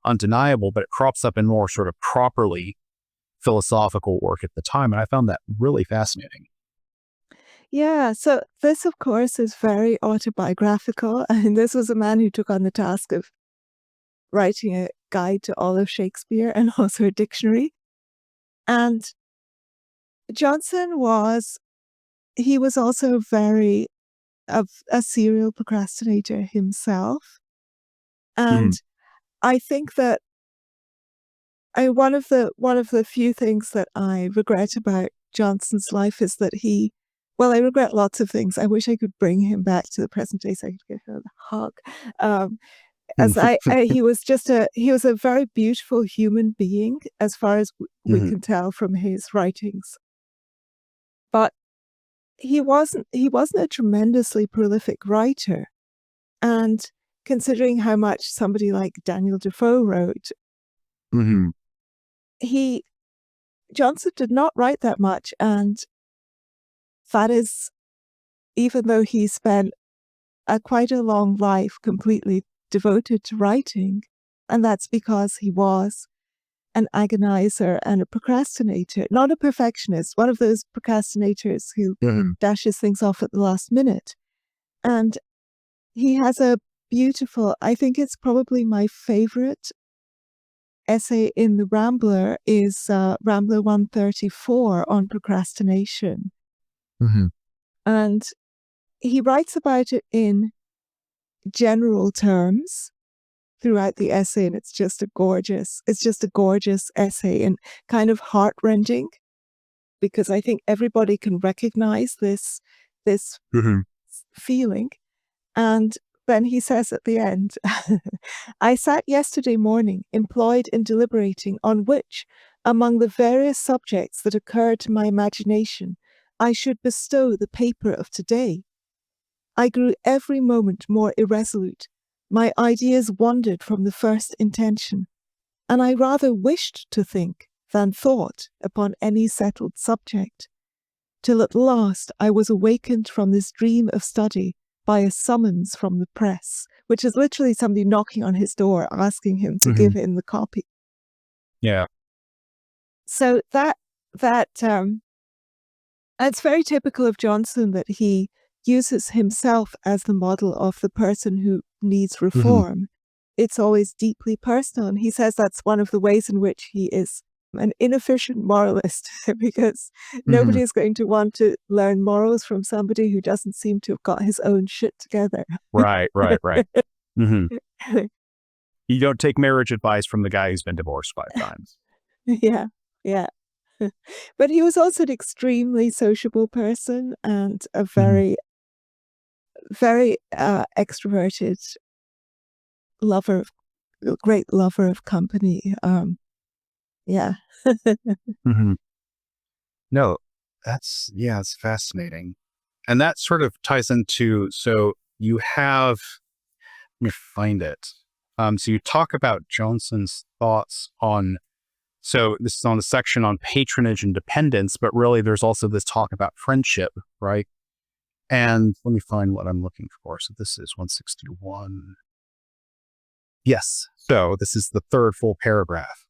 undeniable, but it crops up in more sort of properly philosophical work at the time. And I found that really fascinating. Yeah, so this, of course, is very autobiographical. And this was a man who took on the task of writing a guide to all of Shakespeare and also a dictionary. And Johnson was also very a serial procrastinator himself. And I think that one of the few things that I regret about Johnson's life is that I regret lots of things. I wish I could bring him back to the present day so I could give him a hug. He was a very beautiful human being as far as we can tell from his writings. But he wasn't a tremendously prolific writer. And considering how much somebody like Daniel Defoe wrote, Johnson did not write that much, and that is even though he spent quite a long life completely devoted to writing, and that's because he was an agonizer and a procrastinator, not a perfectionist, one of those procrastinators who dashes things off at the last minute. And he has a beautiful, I think it's probably my favorite essay in the Rambler is Rambler 134 on procrastination. And he writes about it in general terms throughout the essay, and it's just a gorgeous essay and kind of heart-rending, because I think everybody can recognize this feeling. And then he says at the end, I sat yesterday morning employed in deliberating on which, among the various subjects that occurred to my imagination, I should bestow the paper of today. I grew every moment more irresolute. My ideas wandered from the first intention, and I rather wished to think than thought upon any settled subject, till at last I was awakened from this dream of study by a summons from the press, which is literally somebody knocking on his door asking him to give in the copy. Yeah. So it's very typical of Johnson that he uses himself as the model of the person who needs reform. It's always deeply personal. And he says that's one of the ways in which he is an inefficient moralist, because nobody is going to want to learn morals from somebody who doesn't seem to have got his own shit together. Right. You don't take marriage advice from the guy who's been divorced 5 times. Yeah. But he was also an extremely sociable person and a very, very extroverted great lover of company. No, it's fascinating. And that sort of ties into, so you have, let me find it. So you talk about Johnson's thoughts on, so this is on the section on patronage and dependence, but really there's also this talk about friendship, right? And let me find what I'm looking for. So this is 161. Yes. So this is the third full paragraph.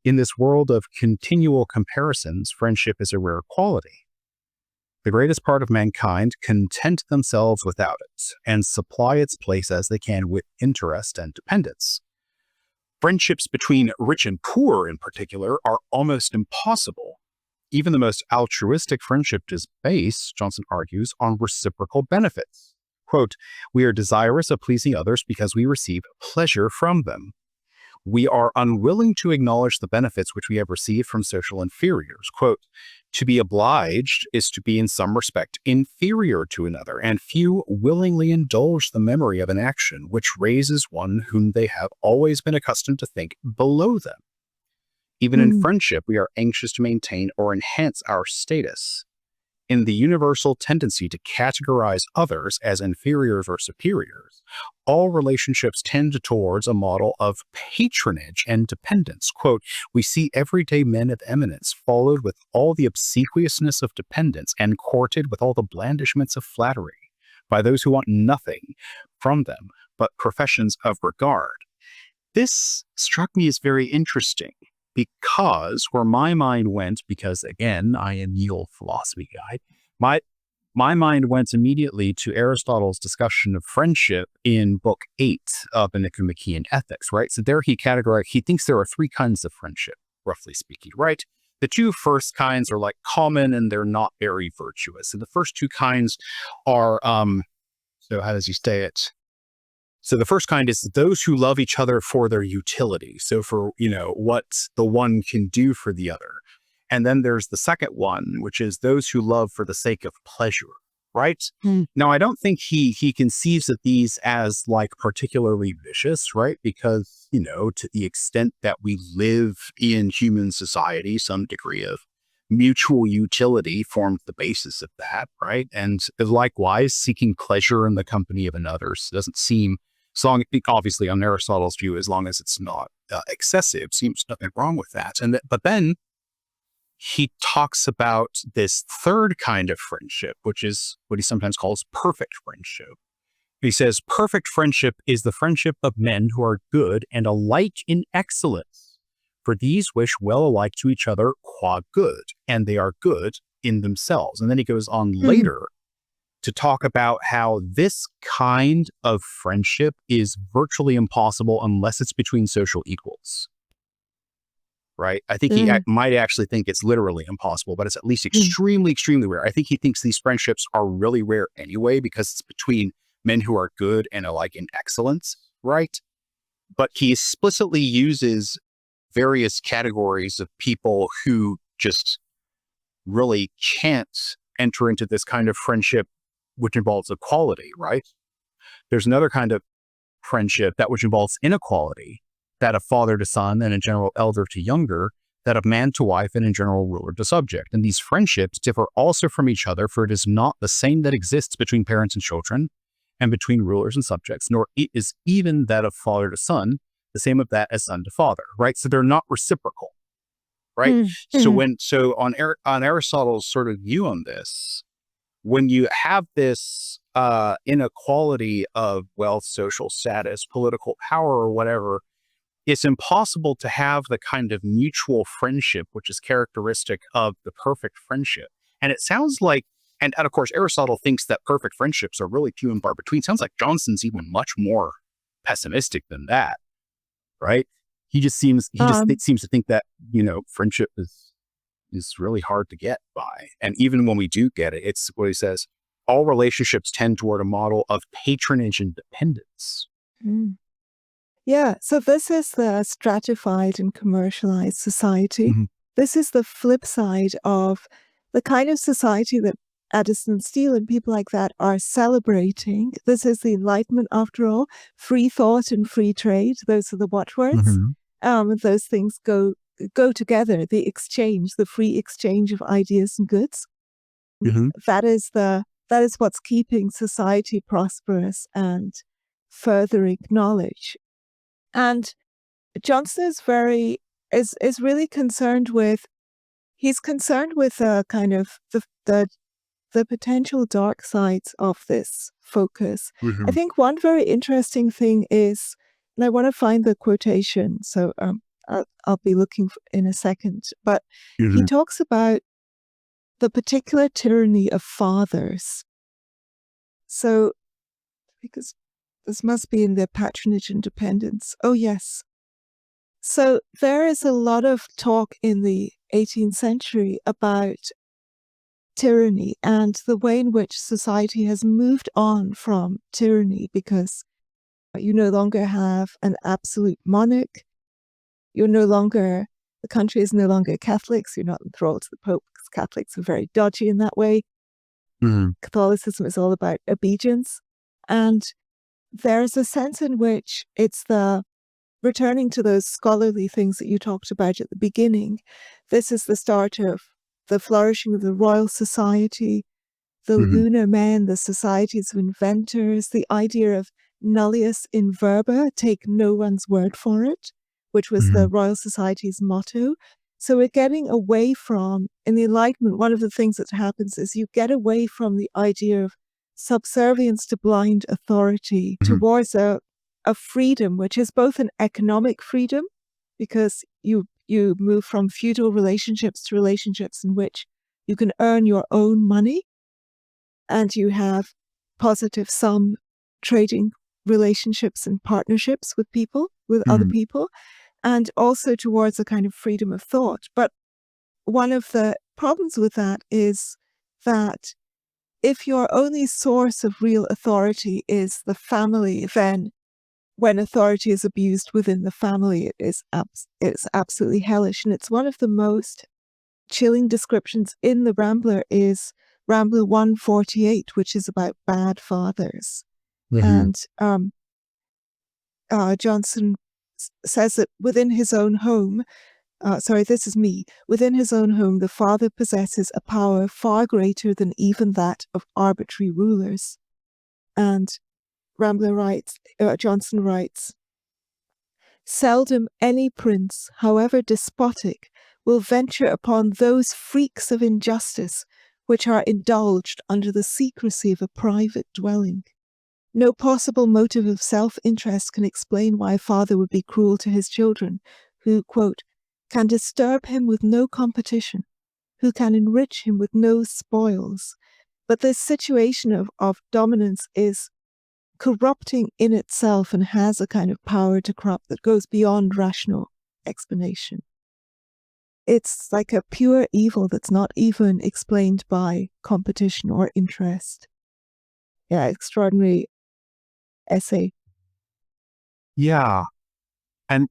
In this world of continual comparisons, friendship is a rare quality. The greatest part of mankind content themselves without it, and supply its place as they can with interest and dependence. Friendships between rich and poor, in particular, are almost impossible. Even the most altruistic friendship is based, Johnson argues, on reciprocal benefits. Quote, we are desirous of pleasing others because we receive pleasure from them. We are unwilling to acknowledge the benefits which we have received from social inferiors. Quote, to be obliged is to be in some respect inferior to another, and few willingly indulge the memory of an action which raises one whom they have always been accustomed to think below them. Even in friendship, we are anxious to maintain or enhance our status. In the universal tendency to categorize others as inferiors or superiors, all relationships tend towards a model of patronage and dependence. Quote, we see everyday men of eminence followed with all the obsequiousness of dependence and courted with all the blandishments of flattery by those who want nothing from them but professions of regard. This struck me as very interesting, because where my mind went, because again, I am the old philosophy guy, my mind went immediately to Aristotle's discussion of friendship in Book 8 of the Nicomachean Ethics, right? So there he thinks there are 3 kinds of friendship, roughly speaking, right? The 2 first kinds are like common and they're not very virtuous. And the first 2 kinds are, so how does he say it? So the first kind is those who love each other for their utility. So for, what the one can do for the other. And then there's the second one, which is those who love for the sake of pleasure, right? Now, I don't think he conceives of these as like particularly vicious, right? Because, to the extent that we live in human society, some degree of mutual utility forms the basis of that, right? And likewise, seeking pleasure in the company of another doesn't seem, obviously on Aristotle's view, as long as it's not excessive, seems nothing wrong with that. But then he talks about this third kind of friendship, which is what he sometimes calls perfect friendship. He says, perfect friendship is the friendship of men who are good and alike in excellence, for these wish well alike to each other qua good, and they are good in themselves. And then he goes on later to talk about how this kind of friendship is virtually impossible unless it's between social equals. Right? I think he might actually think it's literally impossible, but it's at least extremely, extremely rare. I think he thinks these friendships are really rare anyway, because it's between men who are good and alike in excellence, right? But he explicitly uses various categories of people who just really can't enter into this kind of friendship which involves equality, right? There's another kind of friendship that which involves inequality, that of father to son and in general elder to younger, that of man to wife and in general ruler to subject. And these friendships differ also from each other, for it is not the same that exists between parents and children, and between rulers and subjects, nor is even that of father to son the same of that as son to father, right? So they're not reciprocal, right? So on Aristotle's sort of view on this, when you have this inequality of wealth, social status, political power, or whatever, it's impossible to have the kind of mutual friendship which is characteristic of the perfect friendship. And it sounds like, and of course, Aristotle thinks that perfect friendships are really few and far between. Sounds like Johnson's even much more pessimistic than that, right? He seems to think that, friendship is really hard to get by. And even when we do get it, it's what he says, all relationships tend toward a model of patronage and dependence. Yeah, so this is the stratified and commercialized society. This is the flip side of the kind of society that Addison Steele and people like that are celebrating. This is the Enlightenment, after all. Free thought and free trade, those are the watchwords. Those things go together, the exchange, the free exchange of ideas and goods. That is what's keeping society prosperous and furthering knowledge. And Johnson is really concerned with, he's concerned with kind of the potential dark sides of this focus. I think one very interesting thing is, and I want to find the quotation, so I'll be looking in a second, but he talks about the particular tyranny of fathers. So, because this must be in their patronage and dependence. Oh, yes. So there is a lot of talk in the 18th century about tyranny and the way in which society has moved on from tyranny, because you no longer have an absolute monarch. The country is no longer Catholic, so you're not enthralled to the Pope, because Catholics are very dodgy in that way. Catholicism is all about obedience. And there's a sense in which it's the returning to those scholarly things that you talked about at the beginning. This is the start of the flourishing of the Royal Society, the lunar men, the societies of inventors, the idea of nullius in verba, take no one's word for it, which was the Royal Society's motto. So we're getting away from, in the Enlightenment, one of the things that happens is you get away from the idea of subservience to blind authority towards a freedom, which is both an economic freedom, because you move from feudal relationships to relationships in which you can earn your own money, and you have positive sum trading relationships and partnerships with other people, and also towards a kind of freedom of thought. But one of the problems with that is that if your only source of real authority is the family, then when authority is abused within the family, it's absolutely hellish. And it's one of the most chilling descriptions in the Rambler is Rambler 148, which is about bad fathers. And Johnson says that within his own home, within his own home, the father possesses a power far greater than even that of arbitrary rulers. And Johnson writes, seldom any prince, however despotic, will venture upon those freaks of injustice which are indulged under the secrecy of a private dwelling. No possible motive of self-interest can explain why a father would be cruel to his children, who, quote, can disturb him with no competition, who can enrich him with no spoils. But this situation of dominance is corrupting in itself and has a kind of power to corrupt that goes beyond rational explanation. It's like a pure evil that's not even explained by competition or interest. Yeah, extraordinary essay. Yeah. And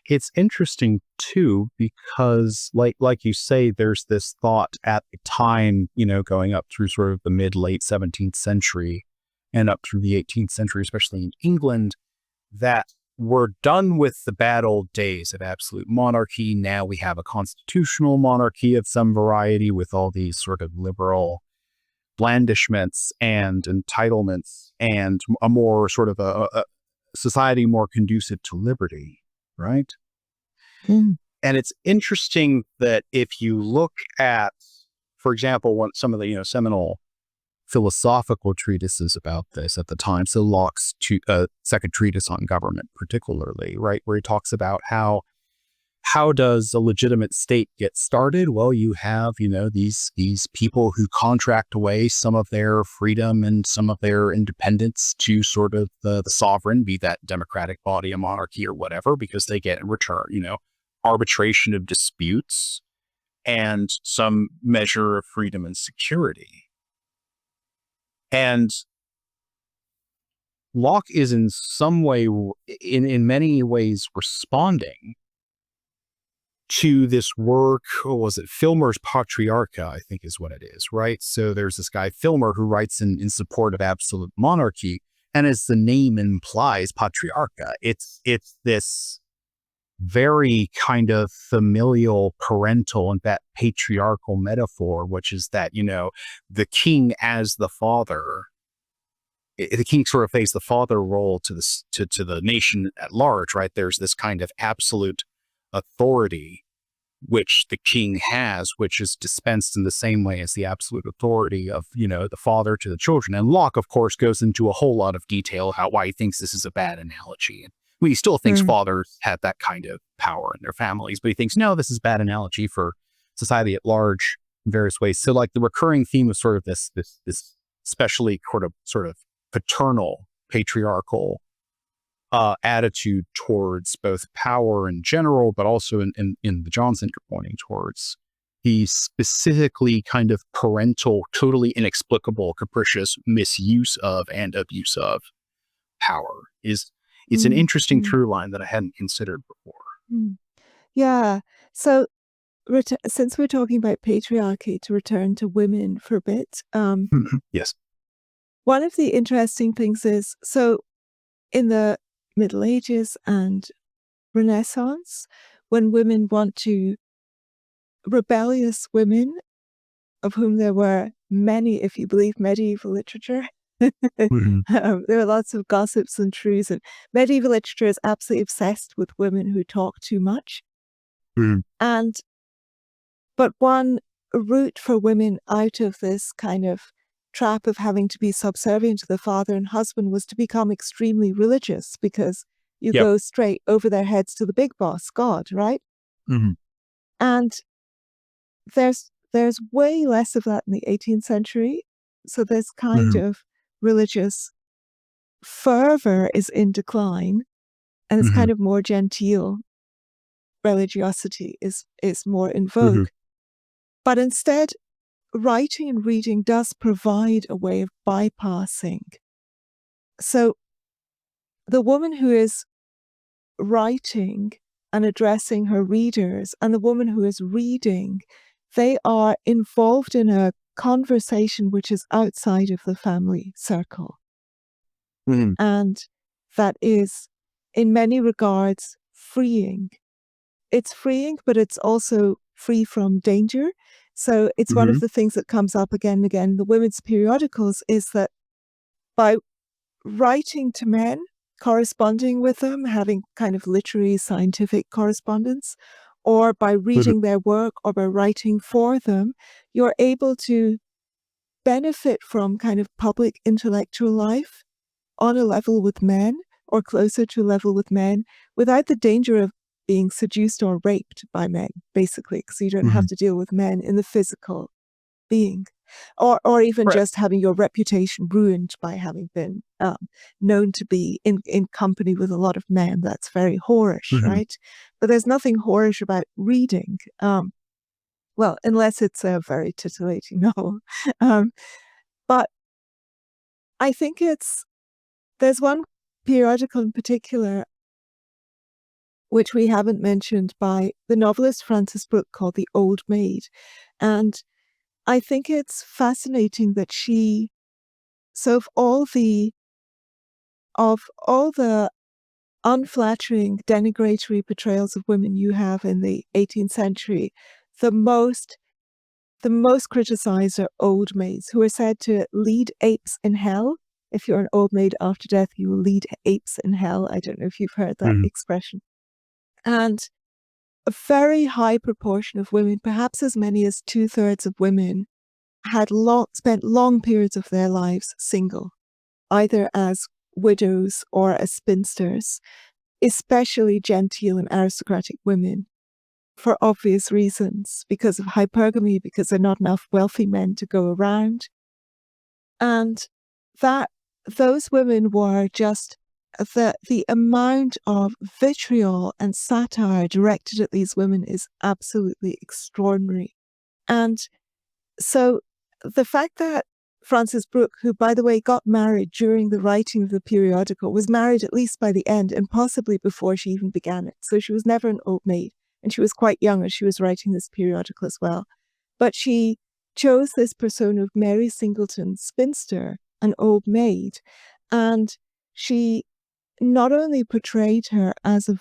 it's interesting too, because like you say, there's this thought at the time, going up through sort of the mid-late 17th century and up through the 18th century, especially in England, that we're done with the bad old days of absolute monarchy. Now we have a constitutional monarchy of some variety with all these sort of liberal blandishments and entitlements and a more sort of a society more conducive to liberty, right? Mm. And it's interesting that if you look at, for example, some of the seminal philosophical treatises about this at the time, so Locke's second treatise on government particularly, right, where he talks about how does a legitimate state get started? Well, you have, these people who contract away some of their freedom and some of their independence to sort of the sovereign, be that democratic body, a monarchy or whatever, because they get in return, arbitration of disputes and some measure of freedom and security. And Locke is in some way, in many ways, responding to this work. What was it? Filmer's Patriarcha, I think is what it is, right? So there's this guy, Filmer, who writes in support of absolute monarchy. And as the name implies, Patriarcha, it's this very kind of familial, parental, and that patriarchal metaphor, which is that, the king as the father, the king sort of plays the father role to the nation at large, right? There's this kind of absolute authority which the king has, which is dispensed in the same way as the absolute authority of, the father to the children. And Locke, of course, goes into a whole lot of detail about why he thinks this is a bad analogy. He still thinks fathers had that kind of power in their families, but he thinks, no, this is a bad analogy for society at large in various ways. So like the recurring theme of sort of this especially sort of paternal, patriarchal attitude towards both power in general, but also in the Johnson you're pointing towards, the specifically kind of parental, totally inexplicable, capricious misuse of and abuse of power it's an interesting through line that I hadn't considered before. Yeah. So since we're talking about patriarchy, to return to women for a bit. Yes. One of the interesting things is, so in the Middle Ages and Renaissance, when women rebellious women, of whom there were many, if you believe medieval literature, there were lots of gossips and shrews, and medieval literature is absolutely obsessed with women who talk too much. But one route for women out of this kind of trap of having to be subservient to the father and husband was to become extremely religious, because you go straight over their heads to the big boss, God, right? And there's way less of that in the 18th century. So this kind of religious fervor is in decline, and it's kind of more genteel religiosity is more in vogue. But instead, writing and reading does provide a way of bypassing. So the woman who is writing and addressing her readers and the woman who is reading, they are involved in a conversation which is outside of the family circle. And that is, in many regards, freeing. It's freeing, but it's also free from danger. So it's one of the things that comes up again and again in the women's periodicals, is that by writing to men corresponding with them, having kind of literary scientific correspondence, or by reading their work or by writing for them, you're able to benefit from kind of public intellectual life on a level with men or closer to a level with men without the danger of being seduced or raped by men, basically, because you don't have to deal with men in the physical being. Or even just having your reputation ruined by having been known to be in company with a lot of men. That's very whorish, right? But there's nothing whorish about reading. Well, unless it's a very titillating novel. But I think there's one periodical in particular which we haven't mentioned, by the novelist Frances Brooke, called The Old Maid. And I think it's fascinating that so of all the unflattering, denigratory portrayals of women you have in the 18th century, the most criticized are old maids, who are said to lead apes in hell. If you're an old maid after death, you will lead apes in hell. I don't know if you've heard that expression. And a very high proportion of women, perhaps as many as 2/3 of women, had spent long periods of their lives single, either as widows or as spinsters, especially genteel and aristocratic women, for obvious reasons, because of hypergamy, because there are not enough wealthy men to go around. And that those women were just the amount of vitriol and satire directed at these women is absolutely extraordinary. And so the fact that Frances Brooke, who, by the way, got married during the writing of the periodical, was married at least by the end and possibly before she even began it. So she was never an old maid, and she was quite young as she was writing this periodical as well. But she chose this persona of Mary Singleton, spinster, an old maid, and she not only portrayed her as a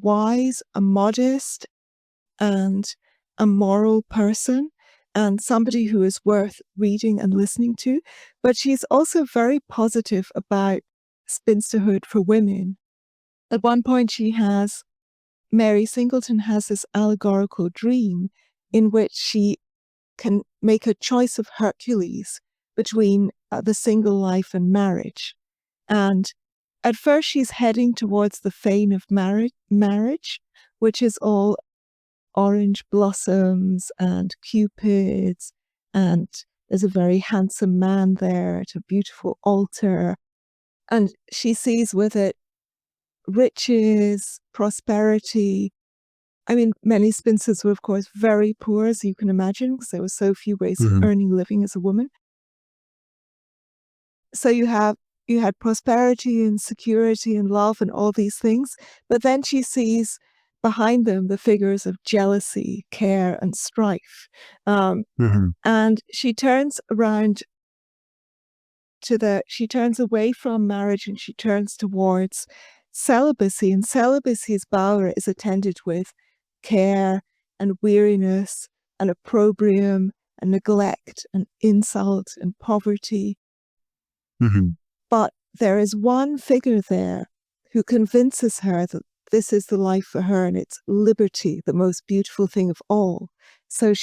wise, a modest, and a moral person, and somebody who is worth reading and listening to, but she's also very positive about spinsterhood for women. At one point Mary Singleton has this allegorical dream in which she can make a choice of Hercules between the single life and marriage. And at first she's heading towards the fane of marriage, which is all orange blossoms and cupids, and there's a very handsome man there at a beautiful altar. And she sees with it riches, prosperity. I mean, many spinsters were, of course, very poor, as you can imagine, because there were so few ways of earning a living as a woman. So you had prosperity and security and love and all these things, but then she sees behind them the figures of jealousy, care, and strife. And she turns around she turns away from marriage and she turns towards celibacy. And celibacy's bower is attended with care and weariness and opprobrium and neglect and insult and poverty. But there is one figure there who convinces her that this is the life for her, and it's liberty, the most beautiful thing of all. So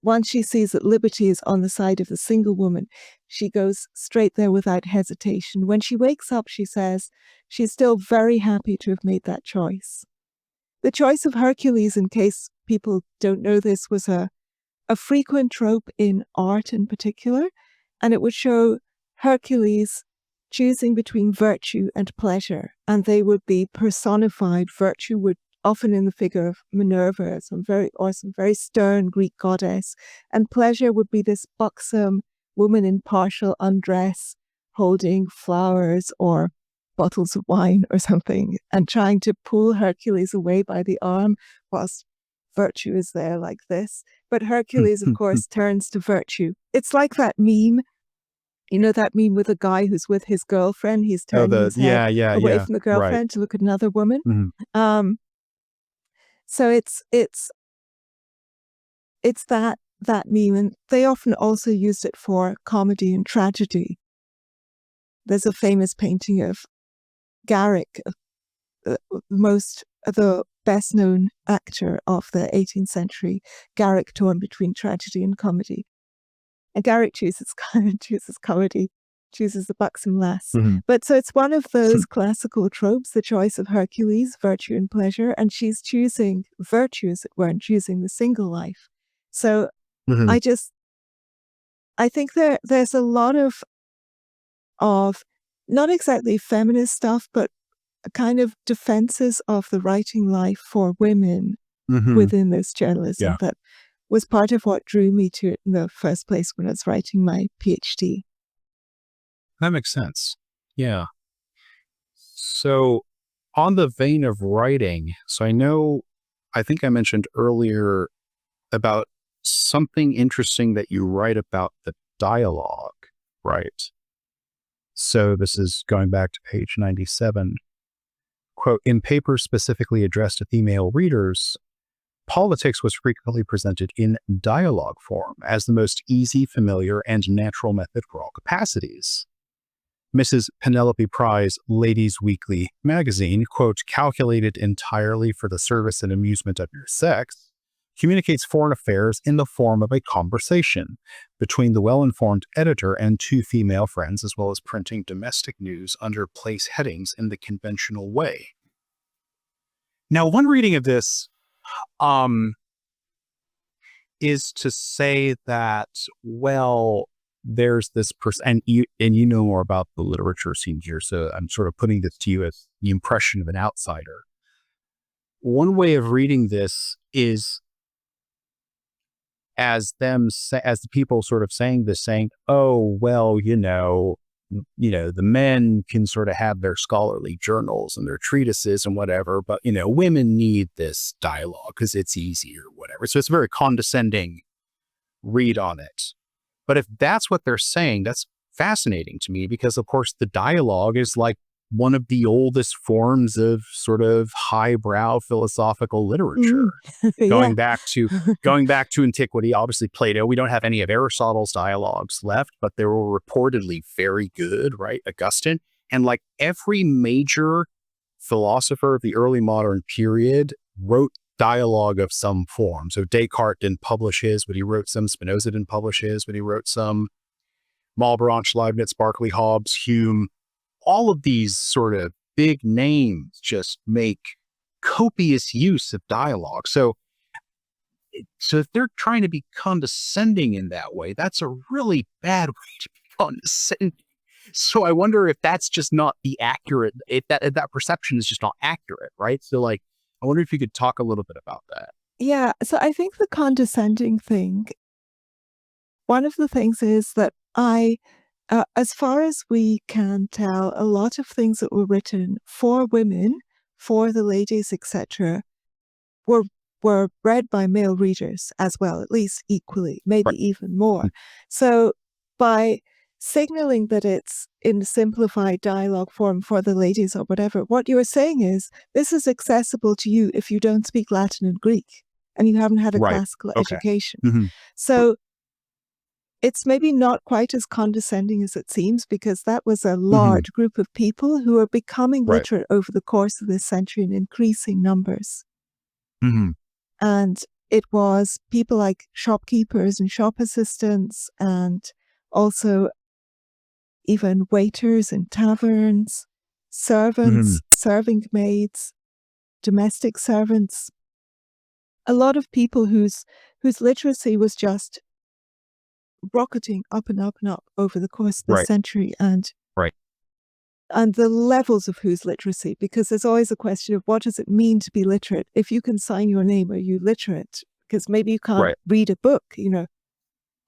once she sees that liberty is on the side of the single woman, she goes straight there without hesitation. When she wakes up, she says she's still very happy to have made that choice. The choice of Hercules, in case people don't know this, was a frequent trope in art in particular, and it would show Hercules choosing between virtue and pleasure, and they would be personified. Virtue would often in the figure of Minerva, some very stern Greek goddess, and pleasure would be this buxom woman in partial undress, holding flowers or bottles of wine or something, and trying to pull Hercules away by the arm, whilst virtue is there like this. But Hercules, of course, turns to virtue. It's like that meme. You know that meme with a guy who's with his girlfriend? He's turning his head away from the girlfriend to look at another woman. So it's that meme, and they often also used it for comedy and tragedy. there's a famous painting of Garrick, the best known actor of the 18th century, Garrick torn between tragedy and comedy. And Garrick chooses comedy, chooses the buxom lass. Mm-hmm. But so it's one of those classical tropes, the choice of Hercules, virtue and pleasure, and she's choosing virtue, as it were, and choosing the single life. So Mm-hmm. I think there's a lot of not exactly feminist stuff, but kind of defenses of the writing life for women within this journalism that was part of what drew me to it in the first place when I was writing my PhD. That makes sense. Yeah. So on the vein of writing, so I think I mentioned earlier about something interesting that you write about the dialogue, right? So this is going back to page 97. Quote, in papers specifically addressed to female readers, politics was frequently presented in dialogue form as the most easy, familiar, and natural method for all capacities. Mrs. Penelope Pry's Ladies' Weekly magazine, quote, calculated entirely for the service and amusement of your sex, communicates foreign affairs in the form of a conversation between the well-informed editor and two female friends, as well as printing domestic news under place headings in the conventional way. Now, one reading of this is to say that, well, there's this person, and you know more about the literature scene here, so I'm sort of putting this to you as the impression of an outsider. One way of reading this is as the people sort of saying, oh, well, the men can sort of have their scholarly journals and their treatises and whatever, but, women need this dialogue because it's easier, whatever. So it's a very condescending read on it. But if that's what they're saying, that's fascinating to me because, of course, the dialogue is like one of the oldest forms of sort of highbrow philosophical literature. Going back to antiquity, obviously Plato, we don't have any of Aristotle's dialogues left, but they were reportedly very good, right? Augustine. And like every major philosopher of the early modern period wrote dialogue of some form. So Descartes didn't publish his, but he wrote some. Spinoza didn't publish his, but he wrote some. Malebranche, Leibniz, Berkeley, Hobbes, Hume, all of these sort of big names just make copious use of dialogue. So if they're trying to be condescending in that way, that's a really bad way to be condescending. So I wonder if that's just not the accurate, if that perception is just not accurate, right? So I wonder if you could talk a little bit about that. Yeah. So I think the condescending thing, one of the things is that as far as we can tell, a lot of things that were written for women, for the ladies, etc., were read by male readers as well, at least equally, maybe even more. So by signaling that it's in simplified dialogue form for the ladies or whatever, what you're saying is this is accessible to you if you don't speak Latin and Greek and you haven't had a classical education. Mm-hmm. So it's maybe not quite as condescending as it seems because that was a large group of people who are becoming literate over the course of this century in increasing numbers. Mm-hmm. And it was people like shopkeepers and shop assistants and also even waiters in taverns, servants, serving maids, domestic servants. A lot of people whose literacy was just rocketing up and up and up over the course of the century and the levels of whose literacy, because there's always a question of what does it mean to be literate? If you can sign your name, are you literate? Because maybe you can't read a book,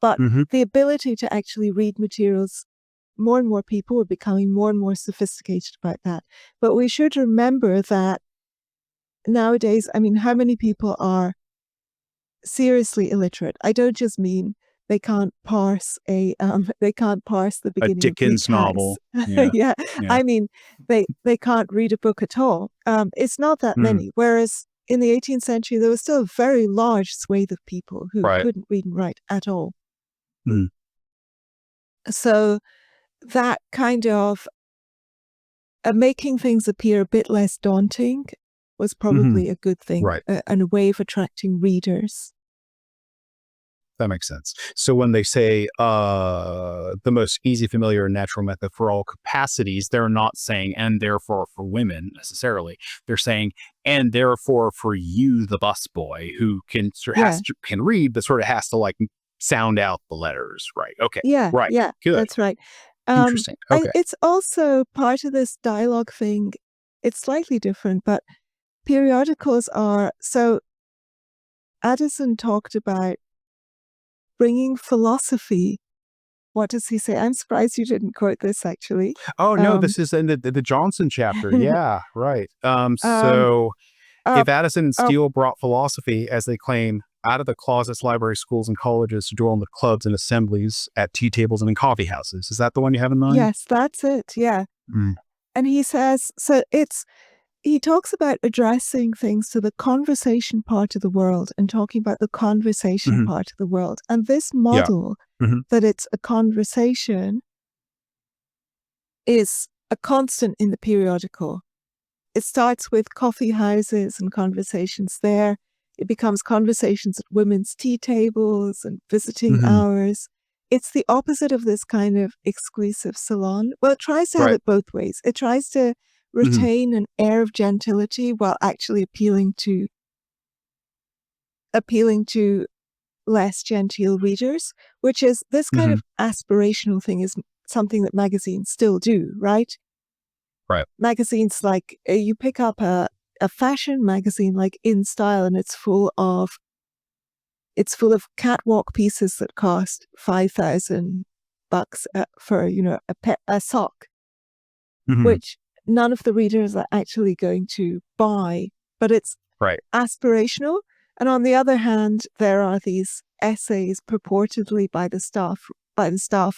but the ability to actually read materials, more and more people are becoming more and more sophisticated about that. But we should remember that nowadays, how many people are seriously illiterate? I don't just mean they can't parse the beginning Dickens of novel. Yeah. I mean, they can't read a book at all. It's not that many. Whereas in the 18th century, there was still a very large swathe of people who couldn't read and write at all. So that kind of making things appear a bit less daunting was probably a good thing, right. And a way of attracting readers. That makes sense. So when they say the most easy, familiar, and natural method for all capacities, they're not saying and therefore for women necessarily. They're saying and therefore for you, the busboy, who can can read, but sort of has to like sound out the letters, right? Okay, Yeah, right, yeah, good, that's right. interesting. Okay, It's also part of this dialogue thing. It's slightly different, but periodicals are so. Addison talked about bringing philosophy. What does he say? I'm surprised you didn't quote this, actually. Oh no, this is in the Johnson chapter. Yeah, right. So if Addison and Steele brought philosophy, as they claim, out of the closets, libraries, schools, and colleges to join the clubs and assemblies at tea tables and in coffee houses, is that the one you have in mind? Yes, that's it. Yeah. Mm. And he says, he talks about addressing things to the conversation part of the world and talking about the conversation part of the world. And this model that it's a conversation is a constant in the periodical. It starts with coffee houses and conversations there. It becomes conversations at women's tea tables and visiting hours. It's the opposite of this kind of exclusive salon. Well, it tries to have it both ways. It tries to retain an air of gentility while actually appealing to less genteel readers, which is this kind of aspirational thing is something that magazines still do, right? Right. Magazines like you pick up a fashion magazine like In Style, and it's full of catwalk pieces that cost $5,000 for a sock, which none of the readers are actually going to buy, but it's aspirational. And on the other hand, there are these essays purportedly by the staff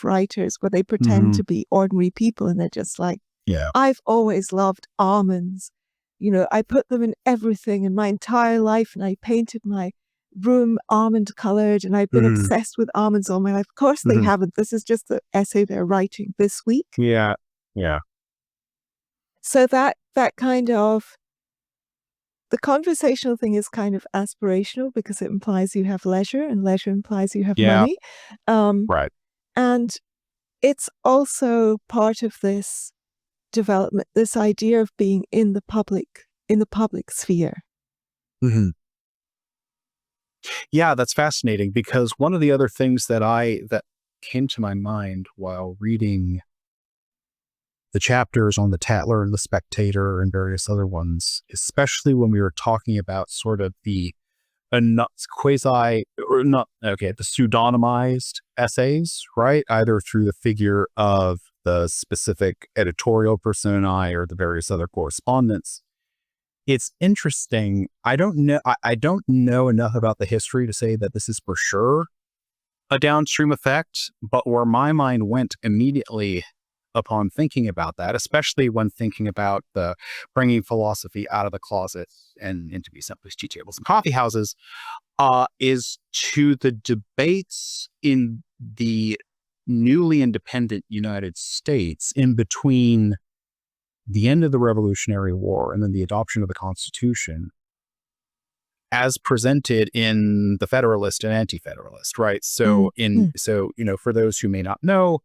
writers where they pretend to be ordinary people, and they're just like, I've always loved almonds. I put them in everything in my entire life, and I painted my room almond colored, and I've been obsessed with almonds all my life. Of course they haven't. This is just the essay they're writing this week. Yeah. So that kind of, the conversational thing is kind of aspirational because it implies you have leisure, and leisure implies you have money. Right. And it's also part of this development, this idea of being in the public sphere. Yeah, that's fascinating, because one of the other things that came to my mind while reading the chapters on the Tatler and the Spectator and various other ones, especially when we were talking about sort of the pseudonymized essays, right? Either through the figure of the specific editorial personae or the various other correspondents. It's interesting. I don't know enough about the history to say that this is for sure a downstream effect, but where my mind went immediately upon thinking about that, especially when thinking about the bringing philosophy out of the closet and into the assemblies, tea tables, and coffee houses, is to the debates in the newly independent United States in between the end of the Revolutionary War and then the adoption of the Constitution, as presented in the Federalist and Anti-Federalist, right? So for those who may not know,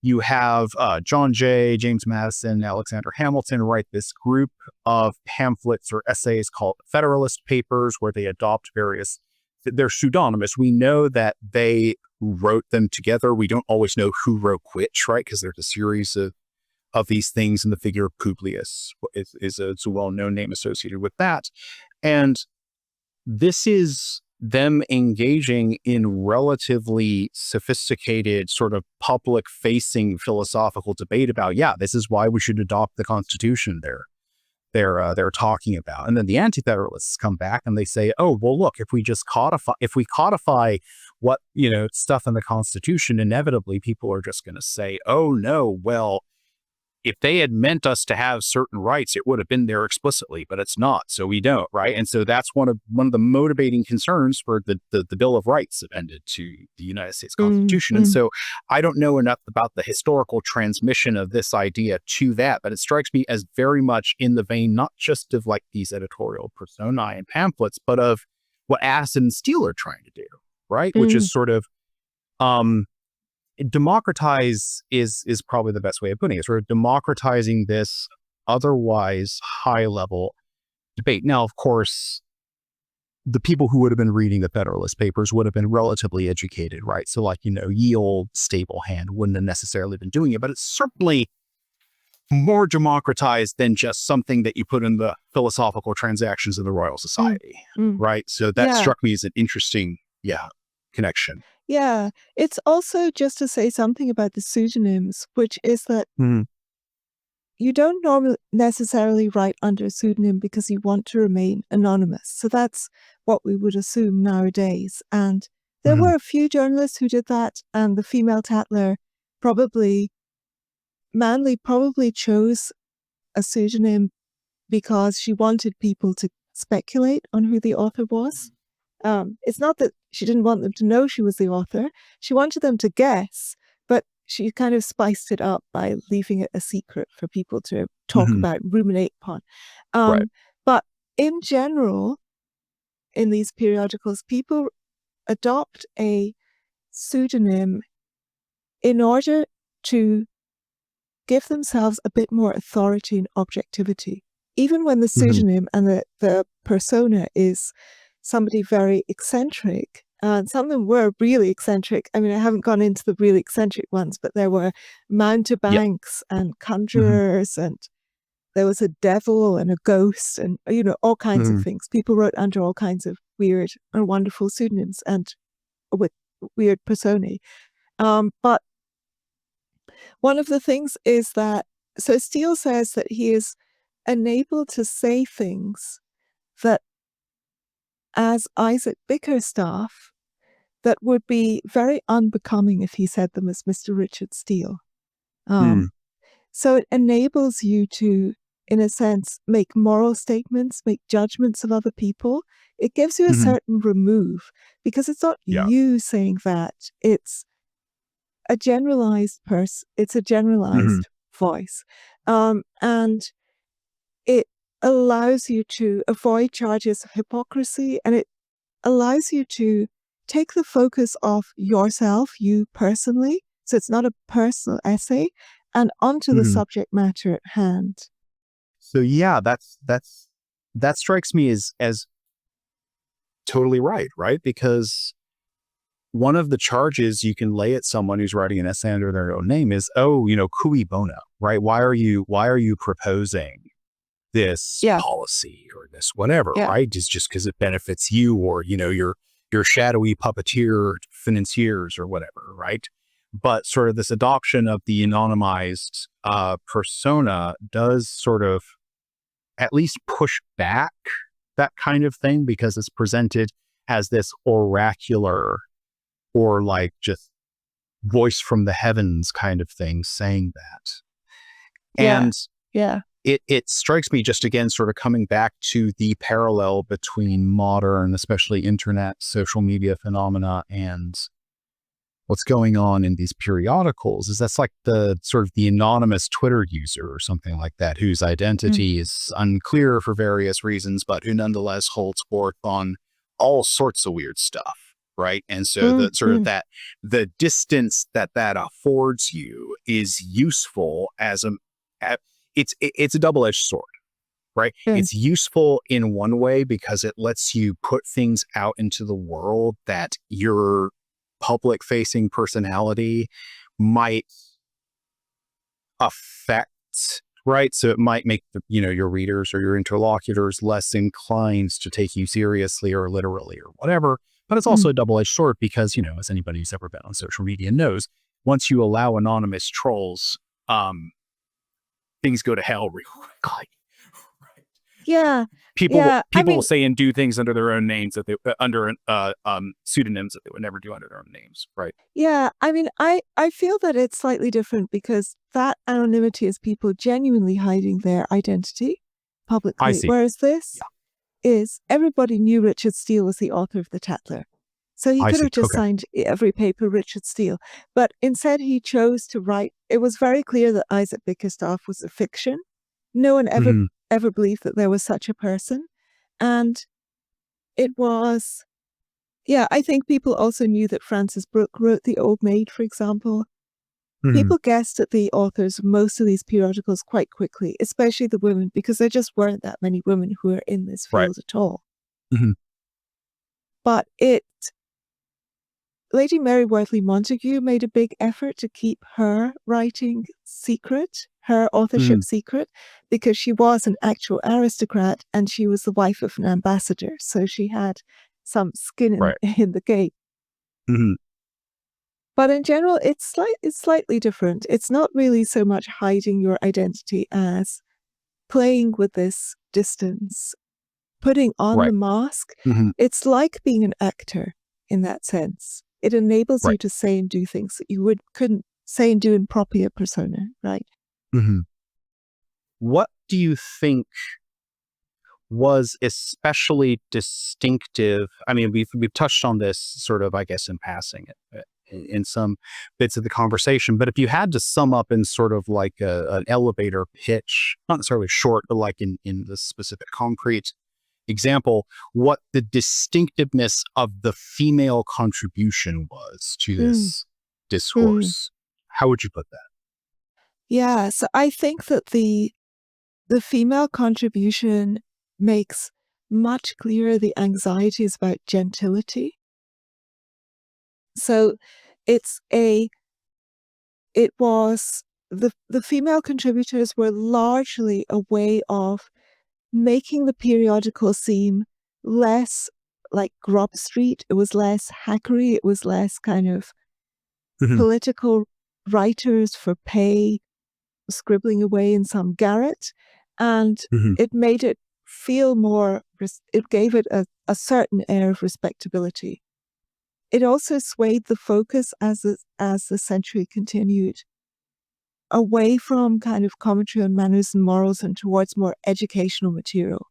you have John Jay, James Madison, Alexander Hamilton write this group of pamphlets or essays called Federalist Papers, where they adopt they're pseudonymous. We know that they wrote them together. We don't always know who wrote which, right? Because there's a series of these things, and the figure of Publius is a well-known name associated with that. And this is them engaging in relatively sophisticated sort of public-facing philosophical debate about, this is why we should adopt the Constitution they're talking about. And then the Anti-Federalists come back and they say, oh, well, look, if we codify what, stuff in the Constitution, inevitably people are just going to say, oh, no, well, if they had meant us to have certain rights, it would have been there explicitly, but it's not. So we don't, right? And so that's one of the motivating concerns for the Bill of Rights appended to the United States Constitution. And so I don't know enough about the historical transmission of this idea to that, but it strikes me as very much in the vein, not just of like these editorial personae and pamphlets, but of what Acid and Steel are trying to do, right? Which is sort of democratize is probably the best way of putting it. Sort of democratizing this otherwise high level debate. Now, of course, the people who would have been reading the Federalist Papers would have been relatively educated, right? So like, ye old stable hand wouldn't have necessarily been doing it, but it's certainly more democratized than just something that you put in the philosophical transactions of the Royal Society, right? So that struck me as an interesting, connection. Yeah, it's also just to say something about the pseudonyms, which is that you don't normally necessarily write under a pseudonym because you want to remain anonymous. So that's what we would assume nowadays. And there were a few journalists who did that, and the female tatler Manley probably chose a pseudonym because she wanted people to speculate on who the author was. It's not that she didn't want them to know she was the author. She wanted them to guess, but she kind of spiced it up by leaving it a secret for people to talk about, ruminate upon. But in general, in these periodicals, people adopt a pseudonym in order to give themselves a bit more authority and objectivity. Even when the pseudonym and the persona is somebody very eccentric, and some of them were really eccentric. I mean, I haven't gone into the really eccentric ones, but there were mountebanks and conjurers, and there was a devil and a ghost, and all kinds of things. People wrote under all kinds of weird and wonderful pseudonyms and with weird personae. But one of the things is that, so Steele says that he is enabled to say things that, as Isaac Bickerstaff, that would be very unbecoming if he said them as Mr. Richard Steele. So it enables you to, in a sense, make moral statements, make judgments of other people. It gives you a certain remove, because it's not you saying that, it's a generalized person, it's a generalized voice. And it allows you to avoid charges of hypocrisy, and it allows you to take the focus off yourself, you personally, so it's not a personal essay, and onto the subject matter at hand. So that strikes me as totally right? Because one of the charges you can lay at someone who's writing an essay under their own name is, cui bono, right? Why are you proposing this policy or this whatever, right? Just because it benefits you, or your shadowy puppeteer financiers or whatever, right? But sort of this adoption of the anonymized persona does sort of at least push back that kind of thing, because it's presented as this oracular or like just voice from the heavens kind of thing saying that. And it strikes me, just again, sort of coming back to the parallel between modern, especially internet, social media phenomena and what's going on in these periodicals, is that's like the sort of the anonymous Twitter user or something like that, whose identity is unclear for various reasons, but who nonetheless holds forth on all sorts of weird stuff. Right. And so the sort of that the distance that affords you is useful as it's a double-edged sword. Right. It's useful in one way because it lets you put things out into the world that your public facing personality might affect. Right. So it might make your readers or your interlocutors less inclined to take you seriously or literally or whatever. But it's also a double-edged sword because, as anybody who's ever been on social media knows, once you allow anonymous trolls, things go to hell real quickly. Right? Yeah. People Yeah. will say and do things under their own names that they under pseudonyms that they would never do under their own names, right? Yeah. I mean, I feel that it's slightly different because that anonymity is people genuinely hiding their identity publicly. I see. Whereas this is everybody knew Richard Steele was the author of the Tatler. So he could have just signed every paper Richard Steele. But instead he chose to write. It was very clear that Isaac Bickerstaff was a fiction. No one ever believed that there was such a person. And it was, I think people also knew that Frances Brooke wrote The Old Maid, for example. People guessed at the authors of most of these periodicals quite quickly, especially the women, because there just weren't that many women who were in this field at all. But Lady Mary Wortley Montagu made a big effort to keep her writing secret, her authorship secret, because she was an actual aristocrat and she was the wife of an ambassador. So she had some skin in the game. But in general, it's slightly different. It's not really so much hiding your identity as playing with this distance, putting on the mask. It's like being an actor in that sense. It enables you to say and do things that you couldn't say and do in propria persona, right? What do you think was especially distinctive? I mean, we've touched on this sort of, I guess, in passing in some bits of the conversation, but if you had to sum up in sort of like an elevator pitch, not necessarily short, but like in the specific concrete example, what the distinctiveness of the female contribution was to this discourse, how would you put that? Yeah, so I think that the female contribution makes much clearer the anxieties about gentility. So the female contributors were largely a way of making the periodical seem less like Grub Street. It was less hackery. It was less kind of political writers for pay scribbling away in some garret. And it made it feel more, it gave it a certain air of respectability. It also swayed the focus as the century continued away from kind of commentary on manners and morals and towards more educational material,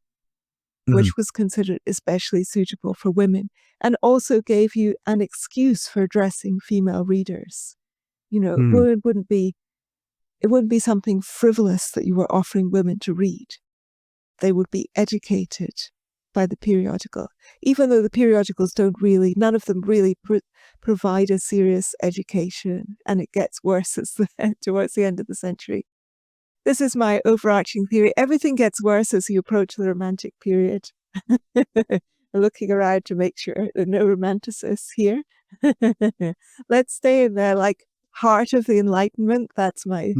which was considered especially suitable for women, and also gave you an excuse for addressing female readers. You know, it wouldn't be something frivolous that you were offering women to read. They would be educated by the periodical, even though the periodicals none of them really provide a serious education, and it gets worse towards the end of the century. This is my overarching theory. Everything gets worse as you approach the Romantic period. Looking around to make sure there are no romanticists here. Let's stay in the heart of the Enlightenment. That's my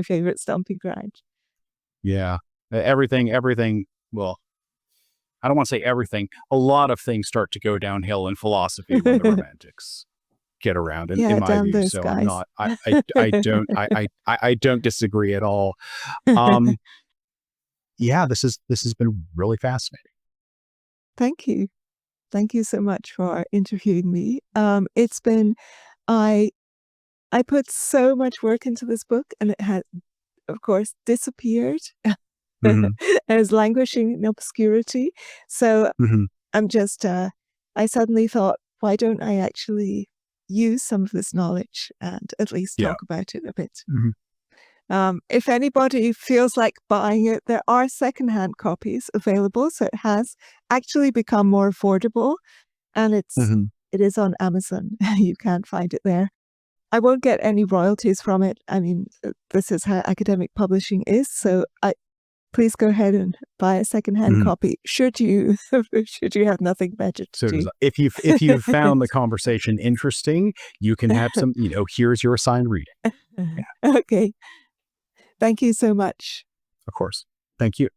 favorite stomping ground. Yeah, everything. Well, I don't want to say everything. A lot of things start to go downhill in philosophy when the Romantics get around. In my view, so guys. I'm not. I don't disagree at all. Yeah, this has been really fascinating. Thank you so much for interviewing me. It's been I put so much work into this book, and it has, of course, disappeared. As languishing in obscurity. So I'm just, I suddenly thought, why don't I actually use some of this knowledge and at least talk about it a bit? If anybody feels like buying it, there are secondhand copies available. So it has actually become more affordable, and it is on Amazon. You can find it there. I won't get any royalties from it. I mean, this is how academic publishing is. So please go ahead and buy a secondhand copy. Should you have nothing better to do? If you've found the conversation interesting, you can have some. Here's your assigned reading. Okay. Thank you so much. Of course. Thank you.